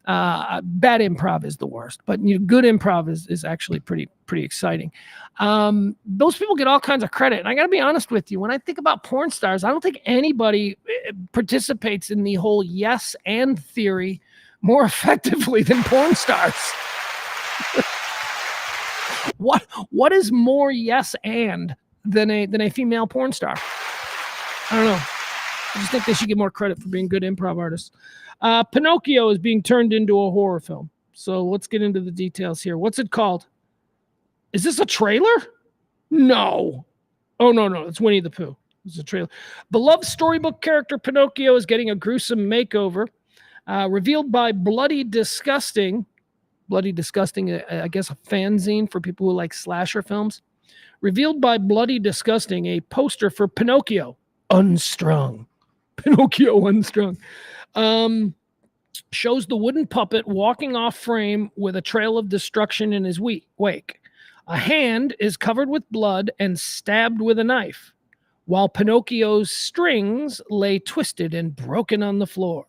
Bad improv is the worst, but good improv is actually pretty exciting. Those people get all kinds of credit. And I got to be honest with you. When I think about porn stars, I don't think anybody participates in the whole yes and theory more effectively than porn stars. What is more yes and than a female porn star? I don't know. I just think they should get more credit for being good improv artists. Pinocchio is being turned into a horror film. So let's get into the details here. What's it called? Is this a trailer? No. Oh, no. It's Winnie the Pooh. It's a trailer. Beloved storybook character Pinocchio is getting a gruesome makeover. Revealed by Bloody Disgusting. Bloody Disgusting, I guess a fanzine for people who like slasher films. Revealed by Bloody Disgusting, a poster for Pinocchio Unstrung. Pinocchio Unstrung. Shows the wooden puppet walking off frame with a trail of destruction in his wake. A hand is covered with blood and stabbed with a knife, while Pinocchio's strings lay twisted and broken on the floor.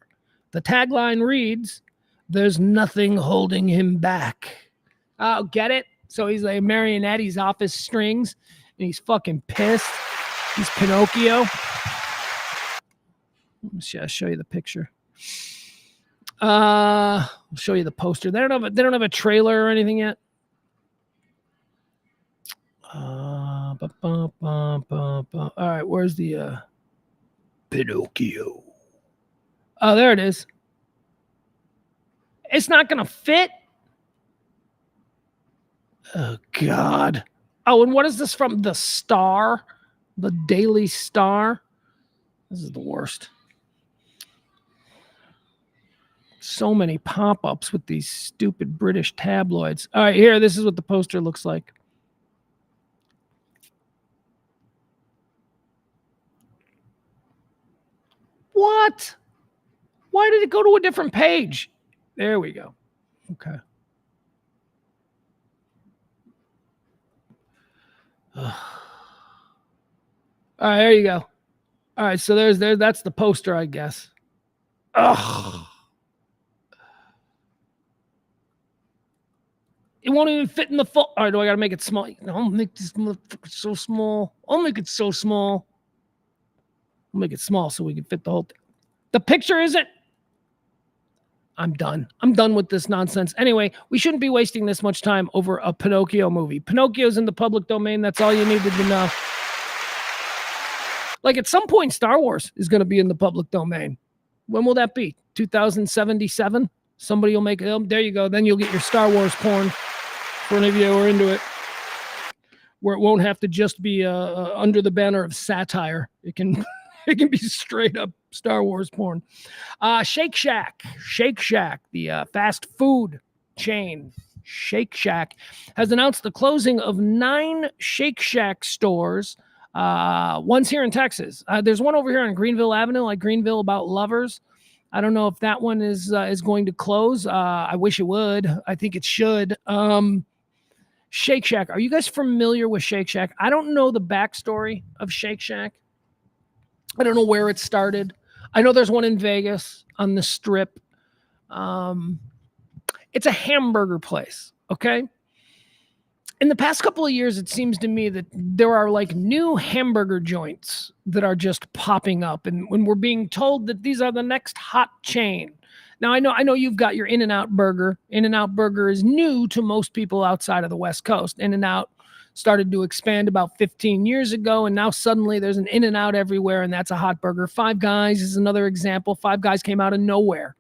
The tagline reads, "There's nothing holding him back." Oh, get it? So he's like a marionette. He's off his strings, and he's fucking pissed. He's Pinocchio. I'll show you the picture. I'll show you the poster. They don't have a trailer or anything yet. All right, where's the Pinocchio? Oh, there it is. It's not gonna fit. Oh God. Oh, and what is this from? The Star, the Daily Star. This is the worst. So many pop-ups with these stupid British tabloids. All right, here, this is what the poster looks like. What? Why did it go to a different page? There we go. Okay. All right, there you go. All right, so that's the poster, I guess. Ugh. It won't even fit in the full. All right, do I got to make it small? No, I'll make this motherfucker so small. I'll make it so small. I'll make it small so we can fit the whole thing. The picture isn't. I'm done. I'm done with this nonsense. Anyway, we shouldn't be wasting this much time over a Pinocchio movie. Pinocchio's in the public domain. That's all you needed to know. Like at some point, Star Wars is going to be in the public domain. When will that be? 2077? Somebody will make it. There you go. Then you'll get your Star Wars porn for any of you who are into it, where it won't have to just be under the banner of satire. It can be straight up Star Wars porn. Shake Shack, the fast food chain. Shake Shack has announced the closing of 9 Shake Shack stores. One's here in Texas. There's one over here on Greenville Avenue, like Greenville about lovers. I don't know if that one is going to close. I wish it would. I think it should. Shake Shack. Are you guys familiar with Shake Shack? I don't know the backstory of Shake Shack. I don't know where it started. I know there's one in Vegas on the Strip. It's a hamburger place, okay? In the past couple of years, it seems to me that there are like new hamburger joints that are just popping up. And when we're being told that these are the next hot chain. Now, I know you've got your In-N-Out burger. In-N-Out burger is new to most people outside of the West Coast. In-N-Out started to expand about 15 years ago, and now suddenly there's an In-N-Out everywhere, and that's a hot burger. Five Guys is another example. Five Guys came out of nowhere.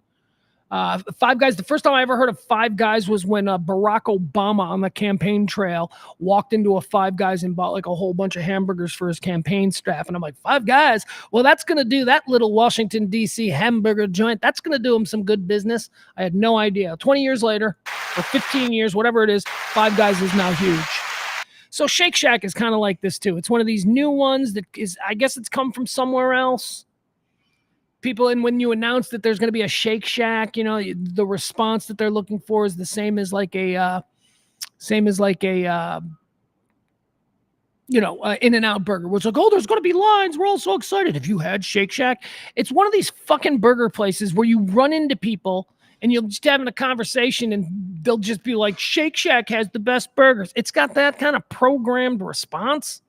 Five Guys, the first time I ever heard of Five Guys was when Barack Obama on the campaign trail walked into a Five Guys and bought like a whole bunch of hamburgers for his campaign staff. And I'm like, Five Guys? Well, that's going to do that little Washington, D.C. hamburger joint. That's going to do him some good business. I had no idea. 20 years later, or 15 years, whatever it is, Five Guys is now huge. So Shake Shack is kind of like this too. It's one of these new ones that is, I guess it's come from somewhere else. People, and when you announce that there's going to be a Shake Shack, you know, the response that they're looking for is the same as like a In-N-Out burger, which like, oh, there's going to be lines. We're all so excited. Have you had Shake Shack? It's one of these fucking burger places where you run into people and you'll just having a conversation and they'll just be like, Shake Shack has the best burgers. It's got that kind of programmed response.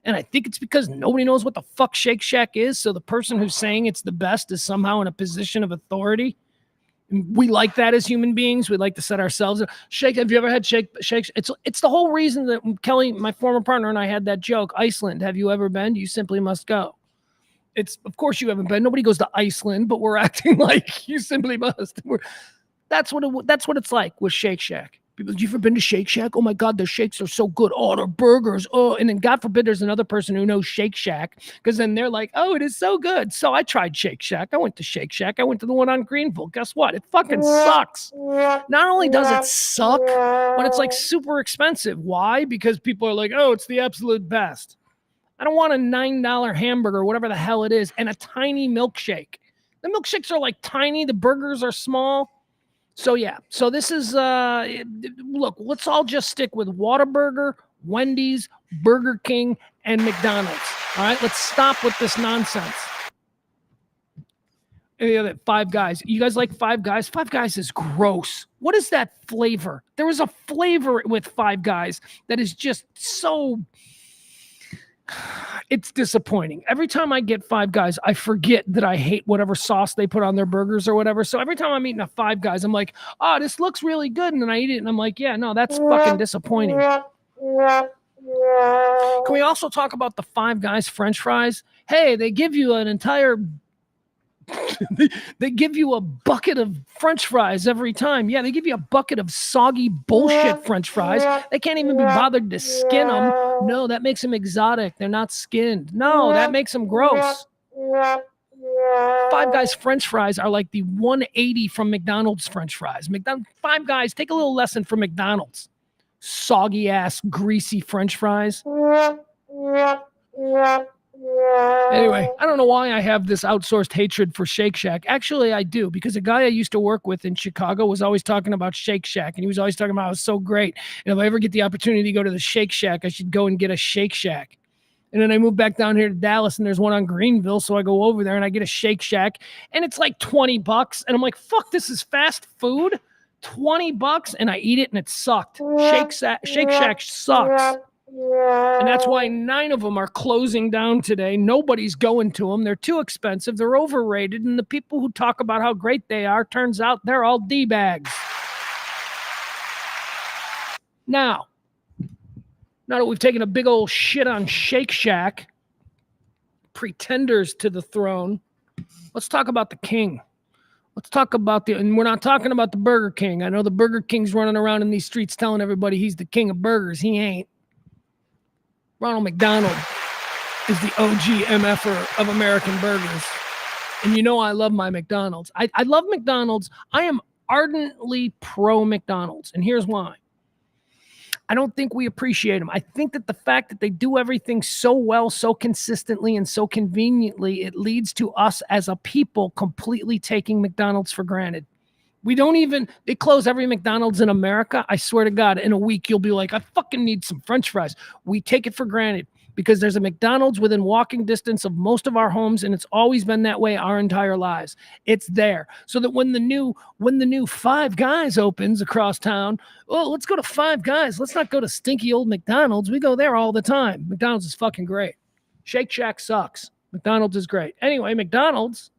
And I think it's because nobody knows what the fuck Shake Shack is. So the person who's saying it's the best is somehow in a position of authority. And we like that as human beings. We like to set ourselves up. Shake. Have you ever had Shake? It's the whole reason that Kelly, my former partner, and I had that joke. Iceland. Have you ever been? You simply must go. It's, of course you haven't been. Nobody goes to Iceland, but we're acting like you simply must. That's what it's like with Shake Shack. People, have you ever been to Shake Shack? Oh my God, their shakes are so good. Oh, their burgers. Oh, and then God forbid there's another person who knows Shake Shack, because then they're like, oh, it is so good. So I tried Shake Shack. I went to Shake Shack. I went to the one on Greenville. Guess what? It fucking sucks. Not only does it suck, but it's like super expensive. Why? Because people are like, oh, it's the absolute best. I don't want a $9 hamburger, whatever the hell it is, and a tiny milkshake. The milkshakes are like tiny. The burgers are small. So yeah, so this is, look, let's all just stick with Whataburger, Wendy's, Burger King, and McDonald's. All right, let's stop with this nonsense. Five Guys. You guys like Five Guys? Five Guys is gross. What is that flavor? There is a flavor with Five Guys that is just so... It's disappointing. Every time I get Five Guys, I forget that I hate whatever sauce they put on their burgers or whatever. So every time I'm eating a Five Guys, I'm like, oh, this looks really good. And then I eat it and I'm like, yeah, no, that's fucking disappointing. Can we also talk about the Five Guys French fries? Hey, they give you an entire... they give you a bucket of French fries every time. Yeah, they give you a bucket of soggy bullshit French fries. They can't even be bothered to skin them. No, that makes them exotic. They're not skinned. No, that makes them gross. Five Guys French fries are like the 180 from McDonald's French fries. Five Guys, take a little lesson from McDonald's. Soggy ass, greasy French fries. Anyway, I don't know why I have this outsourced hatred for Shake Shack. Actually, I do, because a guy I used to work with in Chicago was always talking about Shake Shack, and he was always talking about how it was so great. And if I ever get the opportunity to go to the Shake Shack, I should go and get a Shake Shack. And then I moved back down here to Dallas, and there's one on Greenville, so I go over there and I get a Shake Shack, and it's like $20, and I'm like, fuck, this is fast food? $20, and I eat it, and it sucked. Shake Shack sucks. And that's why 9 of them are closing down today. Nobody's going to them. They're too expensive. They're overrated. And the people who talk about how great they are, turns out they're all D-bags. Now that we've taken a big old shit on Shake Shack, pretenders to the throne, let's talk about the king. Let's talk about and we're not talking about the Burger King. I know the Burger King's running around in these streets telling everybody he's the king of burgers. He ain't. Ronald McDonald is the OG MFer of American burgers. And you know I love my McDonald's. I love McDonald's. I am ardently pro McDonald's. And here's why. I don't think we appreciate them. I think that the fact that they do everything so well, so consistently, and so conveniently, it leads to us as a people completely taking McDonald's for granted. They close every McDonald's in America. I swear to God, in a week, you'll be like, I fucking need some French fries. We take it for granted because there's a McDonald's within walking distance of most of our homes, and it's always been that way our entire lives. It's there. So that when the new Five Guys opens across town, oh, let's go to Five Guys. Let's not go to stinky old McDonald's. We go there all the time. McDonald's is fucking great. Shake Shack sucks. McDonald's is great. Anyway, McDonald's,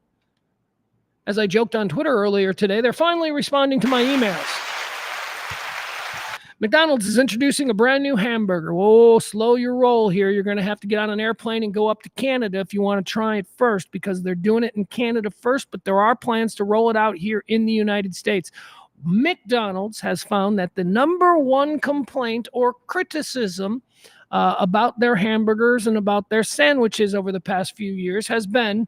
as I joked on Twitter earlier today, they're finally responding to my emails. McDonald's is introducing a brand new hamburger. Whoa, slow your roll here. You're going to have to get on an airplane and go up to Canada if you want to try it first, because they're doing it in Canada first, but there are plans to roll it out here in the United States. McDonald's has found that the number one complaint or criticism about their hamburgers and about their sandwiches over the past few years has been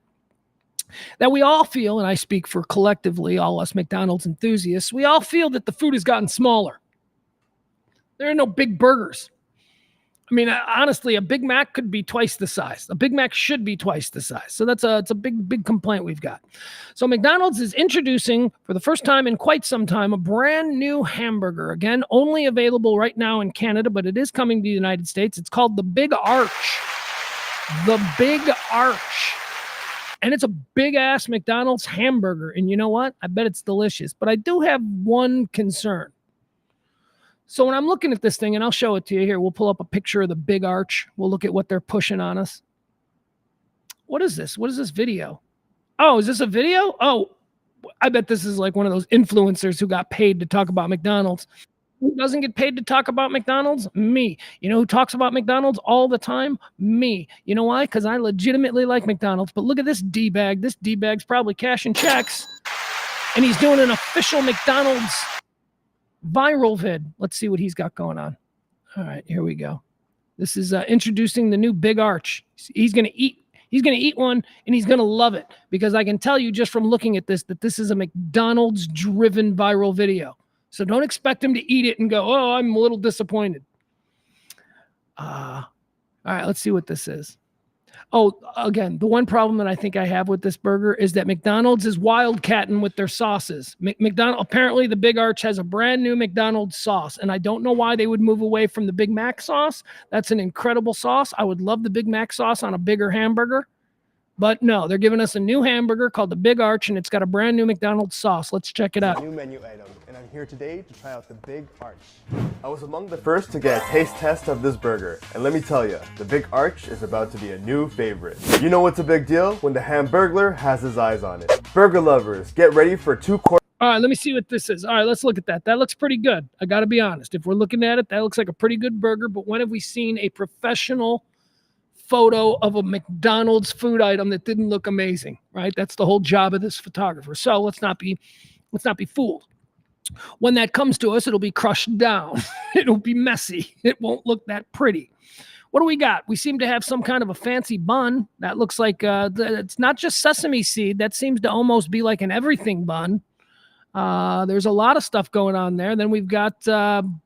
that we all feel, and I speak for collectively all us McDonald's enthusiasts, we all feel that the food has gotten smaller. There are no big burgers. I mean, honestly, a Big Mac could be twice the size. A Big Mac should be twice the size. So it's a big complaint we've got. So McDonald's is introducing, for the first time in quite some time, a brand new hamburger. Again, only available right now in Canada, but it is coming to the United States. It's called the Big Arch. The Big Arch. And it's a big-ass McDonald's hamburger. And you know what? I bet it's delicious. But I do have one concern. So when I'm looking at this thing, and I'll show it to you here, we'll pull up a picture of the Big Arch. We'll look at what they're pushing on us. What is this? What is this video? Oh, is this a video? Oh, I bet this is like one of those influencers who got paid to talk about McDonald's. Who doesn't get paid to talk about McDonald's? Me. You know who talks about McDonald's all the time? Me. You know why? Because I legitimately like McDonald's. But look at this D-bag. This D-bag's probably cashing checks. And he's doing an official McDonald's Viral vid. Let's see what he's got going on. All right, here we go. This is introducing the new Big Arch. He's going to eat. He's going to eat one, and he's going to love it, because I can tell you just from looking at this that this is a McDonald's-driven viral video. So don't expect him to eat it and go, oh, I'm a little disappointed. All right, let's see what this is. Oh, again, the one problem that I think I have with this burger is that McDonald's is wildcatting with their sauces. Apparently the Big Arch has a brand new McDonald's sauce, and I don't know why they would move away from the Big Mac sauce. That's an incredible sauce. I would love the Big Mac sauce on a bigger hamburger. But no, they're giving us a new hamburger called the Big Arch, and it's got a brand new McDonald's sauce. Let's check it out.
New menu item, and I'm here today to try out the Big Arch. I was among the first to get a taste test of this burger, and let me tell you, the Big Arch is about to be a new favorite. You know what's a big deal? When the Hamburglar has his eyes on it. Burger lovers, get ready for 2 quarter.
All right, let me see what this is. All right, let's look at that. That looks pretty good. I got to be honest. If we're looking at it, that looks like a pretty good burger, but when have we seen a professional photo of a McDonald's food item that didn't look amazing, right? That's the whole job of this photographer. So let's not be fooled. When that comes to us, it'll be crushed down. It'll be messy. It won't look that pretty. What do we got? We seem to have some kind of a fancy bun. That looks like it's not just sesame seed. That seems to almost be like an everything bun. There's a lot of stuff going on there. Then we've got some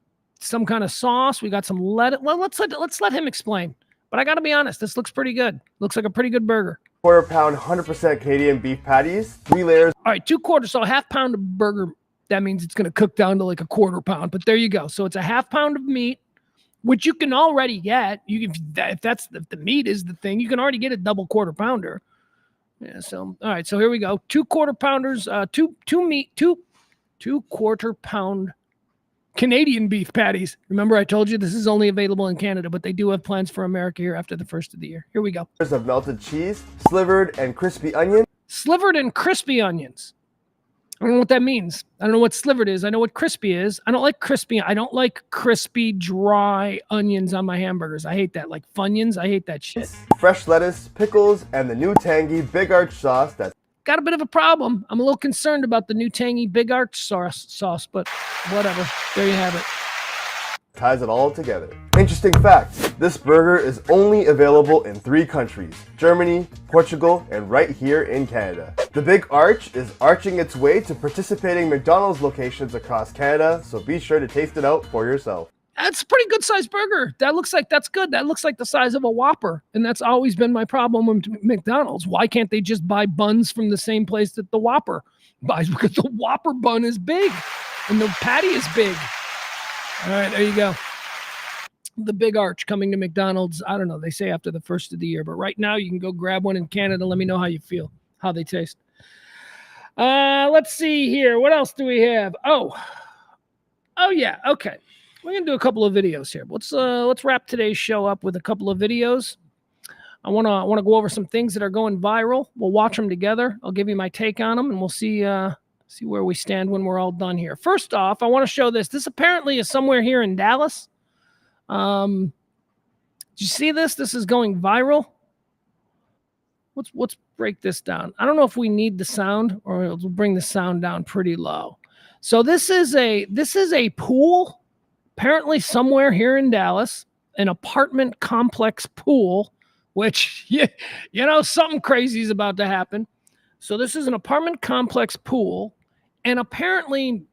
kind of sauce. We got some lettuce. Well, let's let him explain. But I got to be honest, this looks pretty good. Looks like a pretty good burger.
Quarter-pound, 100% Canadian beef patties, 3 layers.
All right, 2 quarters, so a half pound of burger. That means it's going to cook down to like a 1/4 pound. But there you go. So it's a half pound of meat, which you can already get. You can, if the meat is the thing, you can already get a double 1/4 pounder. Yeah. So all right. So here we go. 2 1/4 pounders. 2 1/4 pound Canadian beef patties. Remember, I told you this is only available in Canada, but they do have plans for America here after the first of the year. Here we go.
Of melted cheese, slivered and crispy onion.
Slivered and crispy onions. I don't know what that means. I don't know what slivered is. I know what crispy is. I don't like crispy, dry onions on my hamburgers. I hate that. Like Funyuns, I hate that shit.
Fresh lettuce, pickles, and the new tangy Big Arch sauce that's
got a bit of a problem. I'm a little concerned about the new tangy Big Arch sauce, but whatever. There you have it.
Ties it all together. Interesting fact, this burger is only available in 3 countries, Germany, Portugal, and right here in Canada. The Big Arch is arching its way to participating McDonald's locations across Canada, so be sure to taste it out for yourself.
That's a pretty good sized burger. That's good. That looks like the size of a Whopper. And that's always been my problem with McDonald's. Why can't they just buy buns from the same place that the Whopper buys? Because the Whopper bun is big and the patty is big. All right, there you go. The Big Arch coming to McDonald's. I don't know. They say after the first of the year, but right now you can go grab one in Canada. Let me know how you feel, how they taste. Let's see here. What else do we have? Oh yeah. Okay. We're going to do a couple of videos here. Let's wrap today's show up with a couple of videos. I want to go over some things that are going viral. We'll watch them together. I'll give you my take on them, and we'll see where we stand when we're all done here. First off, I want to show this. This apparently is somewhere here in Dallas. Did you see this? This is going viral. Let's break this down. I don't know if we need the sound, or we'll bring the sound down pretty low. So this is a pool. Apparently somewhere here in Dallas, an apartment complex pool, which, something crazy is about to happen. So this is an apartment complex pool, and apparently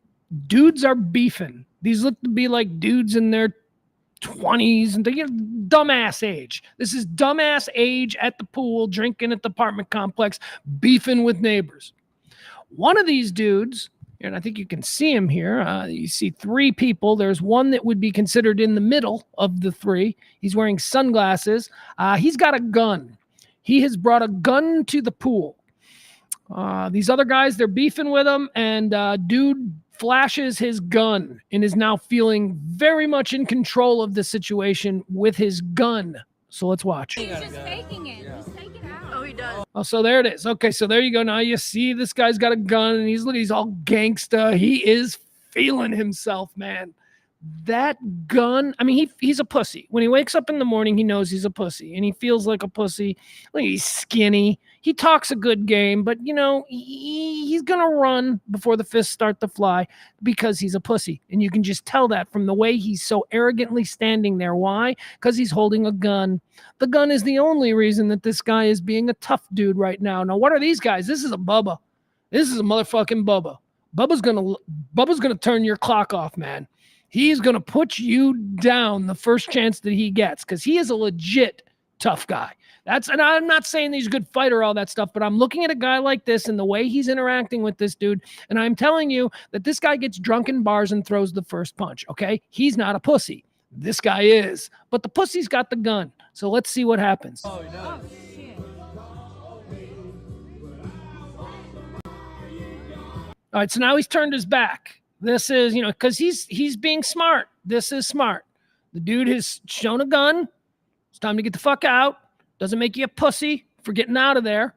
dudes are beefing. These look to be like dudes in their 20s and dumbass age. This is dumbass age at the pool, drinking at the apartment complex, beefing with neighbors. One of these dudes, and I think you can see him here. You see 3 people. There's one that would be considered in the middle of the 3. He's wearing sunglasses. He's got a gun. He has brought a gun to the pool. These other guys, they're beefing with him, and dude flashes his gun and is now feeling very much in control of the situation with his gun. So let's watch.
He's just faking it. Yeah. Just take it out. Oh, he does.
Oh, so there it is. Okay, so there you go. Now you see this guy's got a gun, and he's all gangsta. He is feeling himself, man. That gun, I mean, he's a pussy. When he wakes up in the morning, he knows he's a pussy, and he feels like a pussy. Look, he's skinny. He talks a good game, but, you know, he's going to run before the fists start to fly because he's a pussy. And you can just tell that from the way he's so arrogantly standing there. Why? Because he's holding a gun. The gun is the only reason that this guy is being a tough dude right now. Now, what are these guys? This is a Bubba. This is a motherfucking Bubba. Bubba's gonna turn your clock off, man. He's gonna put you down the first chance that he gets because he is a legit tough guy. And I'm not saying he's a good fighter, all that stuff, but I'm looking at a guy like this and the way he's interacting with this dude, and I'm telling you that this guy gets drunk in bars and throws the first punch, okay? He's not a pussy. This guy is. But the pussy's got the gun. So let's see what happens.
Oh, shit.
All right, so now he's turned his back. This is, you know, because he's being smart. This is smart. The dude has shown a gun. It's time to get the fuck out. Doesn't make you a pussy for getting out of there.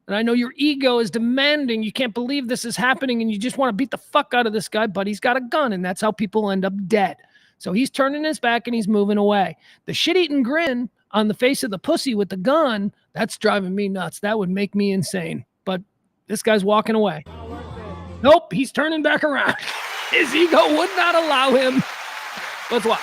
And I know your ego is demanding. You can't believe this is happening and you just want to beat the fuck out of this guy, but he's got a gun and that's how people end up dead. So he's turning his back and he's moving away. The shit-eating grin on the face of the pussy with the gun, that's driving me nuts. That would make me insane. But this guy's walking away. Nope, he's turning back around. His ego would not allow him. Let's watch.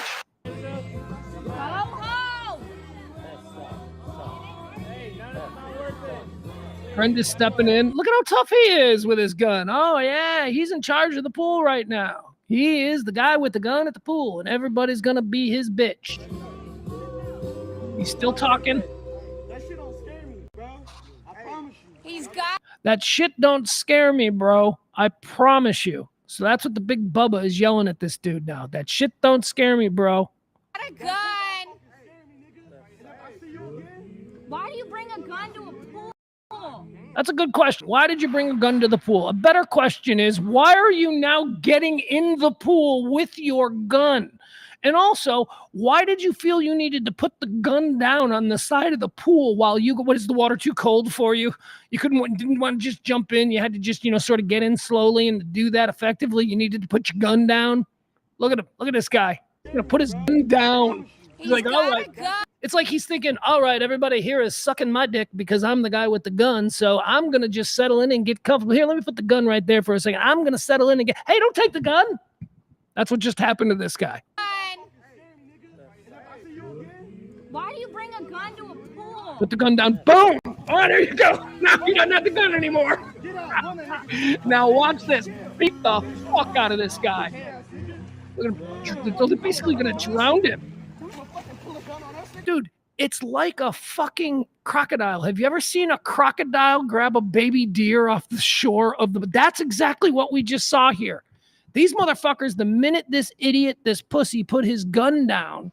Friend is stepping in. Look at how tough he is with his gun. Oh, yeah, he's in charge of the pool right now. He is the guy with the gun at the pool, and everybody's going to be his bitch. He's still talking.
That shit don't scare me, bro. I promise you.
That shit don't scare me, bro. I promise you. So that's what the big Bubba is yelling at this dude now. That shit don't scare me, bro.
Got a gun. Why do you bring a gun to a pool?
That's a good question. Why did you bring a gun to the pool? A better question is, why are you now getting in the pool with your gun? And also, why did you feel you needed to put the gun down on the side of the pool while you go, what, is the water too cold for you? You didn't want to just jump in. You had to just, sort of get in slowly, and to do that effectively, you needed to put your gun down. Look at him. Look at this guy. He's going to put his gun down. He's like, all right. It's like he's thinking, all right, everybody here is sucking my dick because I'm the guy with the gun, so I'm going to just settle in and get comfortable. Here, let me put the gun right there for a second. I'm going to settle in and hey, don't take the gun. That's what just happened to this guy.
Why do you bring a gun to a pool?
Put the gun down. Boom. Oh, there you go. Now you don't have the gun anymore. Now watch this. Beat the fuck out of this guy. They're basically going to drown him. Dude, it's like a fucking crocodile. Have you ever seen a crocodile grab a baby deer off the shore of the... That's exactly what we just saw here. These motherfuckers, the minute this idiot, this pussy, put his gun down,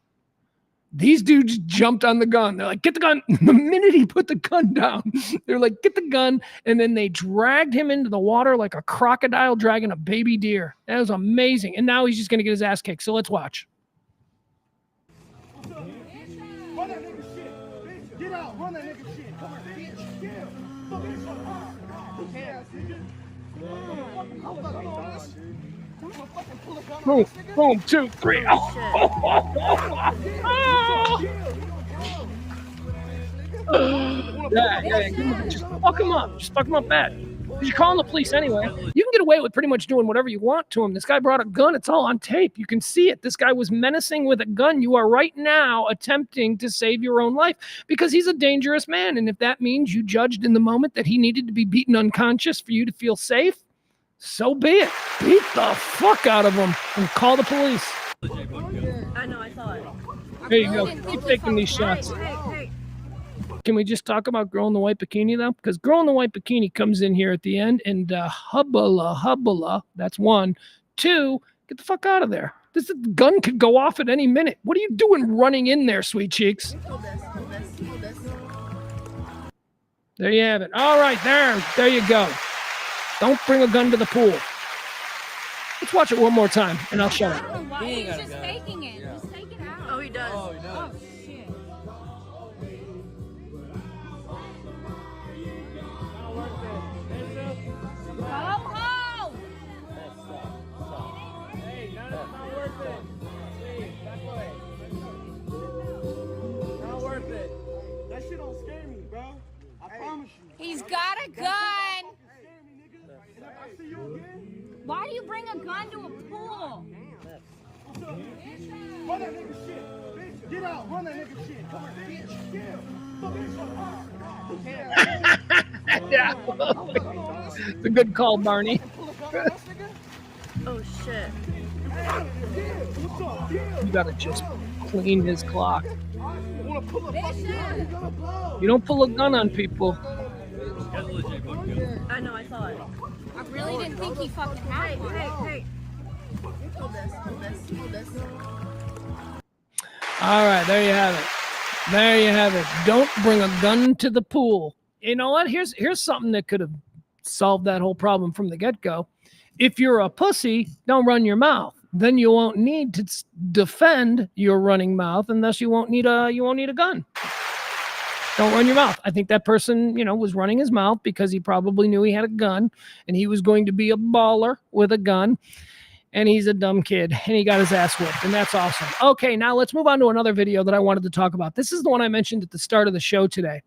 these dudes jumped on the gun. They're like, get the gun. The minute he put the gun down, they're like, get the gun. And then they dragged him into the water like a crocodile dragging a baby deer. That was amazing. And now he's just going to get his ass kicked. So let's watch.
Run that nigga shit. Bitch, get out. Run that nigga shit. Come on, bitch. Yeah.
Boom, boom, 2, 3. Oh. Yeah, come on. Just fuck him up. Just fuck him up bad. Because you're calling the police anyway. You can get away with pretty much doing whatever you want to him. This guy brought a gun. It's all on tape. You can see it. This guy was menacing with a gun. You are right now attempting to save your own life because he's a dangerous man. And if that means you judged in the moment that he needed to be beaten unconscious for you to feel safe, so be it. Beat the fuck out of him and call the police.
I know, I saw it.
There you go. Keep taking these shots.
Hey.
Can we just talk about Girl in the White Bikini, though? Because Girl in the White Bikini comes in here at the end, and hubbala, that's 1. 2, get the fuck out of there. This gun could go off at any minute. What are you doing running in there, sweet cheeks?
Hold this.
There you have it. All right, there you go. Don't bring a gun to the pool. Let's watch it one more time, and I'll shut up.
Why? He's just faking it. Yeah. Just take it out. Oh, he does. Oh, shit. Go home!
Hey, that's not worth it. Please, back away. Not worth it. That shit don't scare me, bro. I promise you.
He's
see you again.
Why do you bring a gun to a pool?
Run that nigga shit. Bitch, get out. Run that nigga shit. Come here, bitch.
Yeah. It's a good call, Barney.
Oh shit.
You gotta just clean his clock. You don't pull a gun on people.
I know, I saw it. I really didn't think he fucking had one. Hey. Hold this.
All right, there you have it. Don't bring a gun to the pool. You know what? Here's something that could have solved that whole problem from the get-go. If you're a pussy, don't run your mouth. Then you won't need to defend your running mouth, and thus you won't need a gun. Don't run your mouth. I think that person, was running his mouth because he probably knew he had a gun and he was going to be a baller with a gun. And he's a dumb kid and he got his ass whipped. And that's awesome. Okay, now let's move on to another video that I wanted to talk about. This is the one I mentioned at the start of the show today.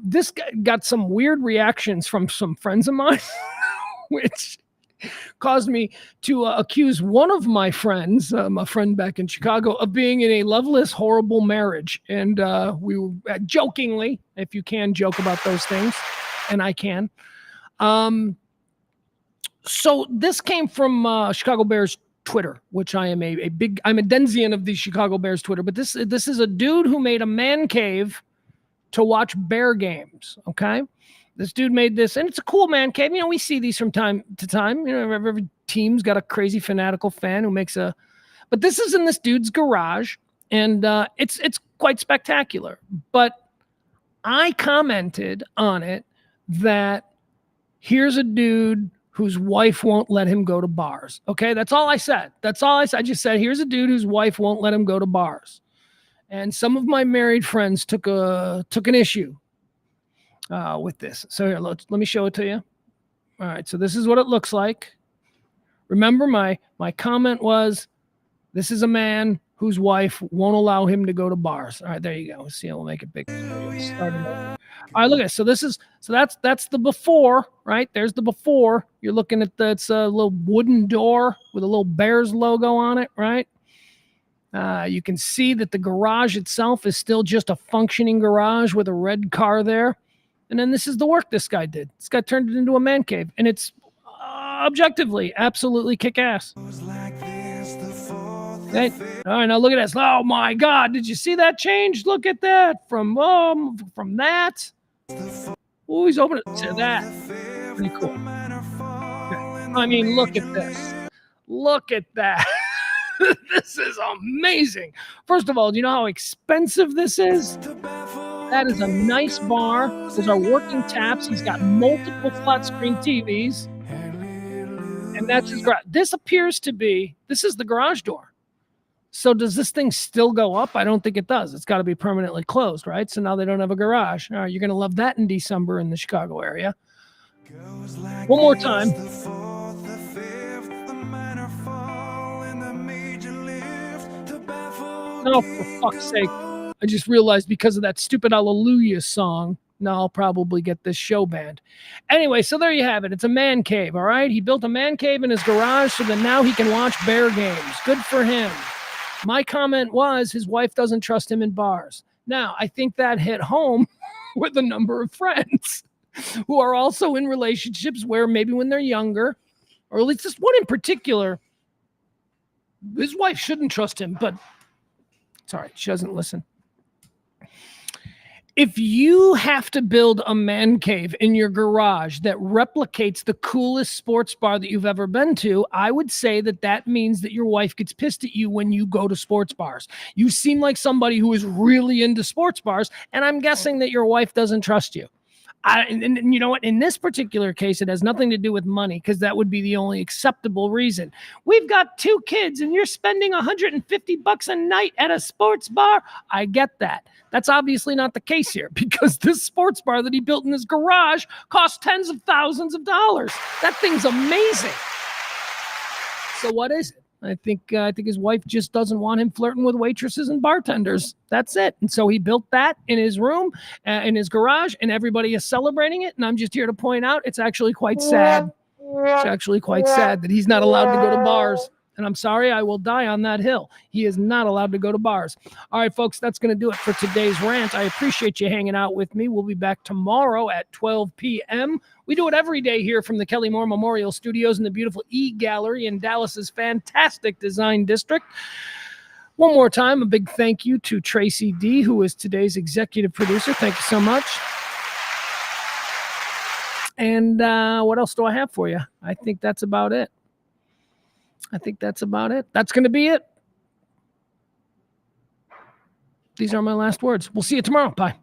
This got some weird reactions from some friends of mine, which caused me to accuse one of my friends, my friend back in Chicago, of being in a loveless, horrible marriage. And we were jokingly, if you can joke about those things, and I can. So this came from Chicago Bears Twitter, which I am I'm a Denzian of the Chicago Bears Twitter. But this is a dude who made a man cave to watch Bear games. Okay. This dude made this, and it's a cool man cave. We see these from time to time. Every team's got a crazy fanatical fan who makes but this is in this dude's garage, and it's quite spectacular. But I commented on it that here's a dude whose wife won't let him go to bars. Okay, that's all I said. I just said, here's a dude whose wife won't let him go to bars. And some of my married friends took an issue with this. So here, let me show it to you. All right, so this is what it looks like. Remember, my comment was, this is a man whose wife won't allow him to go to bars. All right, there you go. Let's see, we'll make it big. All right, look at this. So that's the before, right? There's the before. You're looking at it's a little wooden door with a little Bears logo on it, right? You can see that the garage itself is still just a functioning garage with a red car there. And then this is the work this guy did. This guy turned it into a man cave, and it's objectively absolutely kick-ass. Okay. All right, now look at this. Oh my God, did you see that change? Look at that from that. Oh, he's opening it to that. Pretty cool. Okay. I mean, look at this. Look at that. This is amazing. First of all, do you know how expensive this is? That is a nice bar. Those are working taps. He's got multiple flat screen TVs. And that's his garage. This is the garage door. So does this thing still go up? I don't think it does. It's got to be permanently closed, right? So now they don't have a garage. All right, you're going to love that in December in the Chicago area. One more time. Oh, for fuck's sake. I just realized because of that stupid Hallelujah song, now I'll probably get this show banned. Anyway, so there you have it. It's a man cave, all right? He built a man cave in his garage so that now he can watch Bear games. Good for him. My comment was his wife doesn't trust him in bars. Now, I think that hit home with a number of friends who are also in relationships where maybe when they're younger, or at least this one in particular, his wife shouldn't trust him, but sorry, she doesn't listen. If you have to build a man cave in your garage that replicates the coolest sports bar that you've ever been to, I would say that means that your wife gets pissed at you when you go to sports bars. You seem like somebody who is really into sports bars, and I'm guessing that your wife doesn't trust you. And you know what? In this particular case, it has nothing to do with money because that would be the only acceptable reason. We've got 2 kids and you're spending $150 a night at a sports bar. I get that. That's obviously not the case here because this sports bar that he built in his garage cost tens of thousands of dollars. That thing's amazing. So what is it? I think his wife just doesn't want him flirting with waitresses and bartenders. That's it. And so he built that in his room, in his garage, and everybody is celebrating it. And I'm just here to point out it's actually quite sad. It's actually quite sad that he's not allowed to go to bars. And I'm sorry, I will die on that hill. He is not allowed to go to bars. All right, folks, that's going to do it for today's rant. I appreciate you hanging out with me. We'll be back tomorrow at 12 p.m. We do it every day here from the Kelly Moore Memorial Studios in the beautiful E-Gallery in Dallas's fantastic design district. One more time, a big thank you to Tracy D., who is today's executive producer. Thank you so much. And what else do I have for you? I think that's about it. That's going to be it. These are my last words. We'll see you tomorrow. Bye.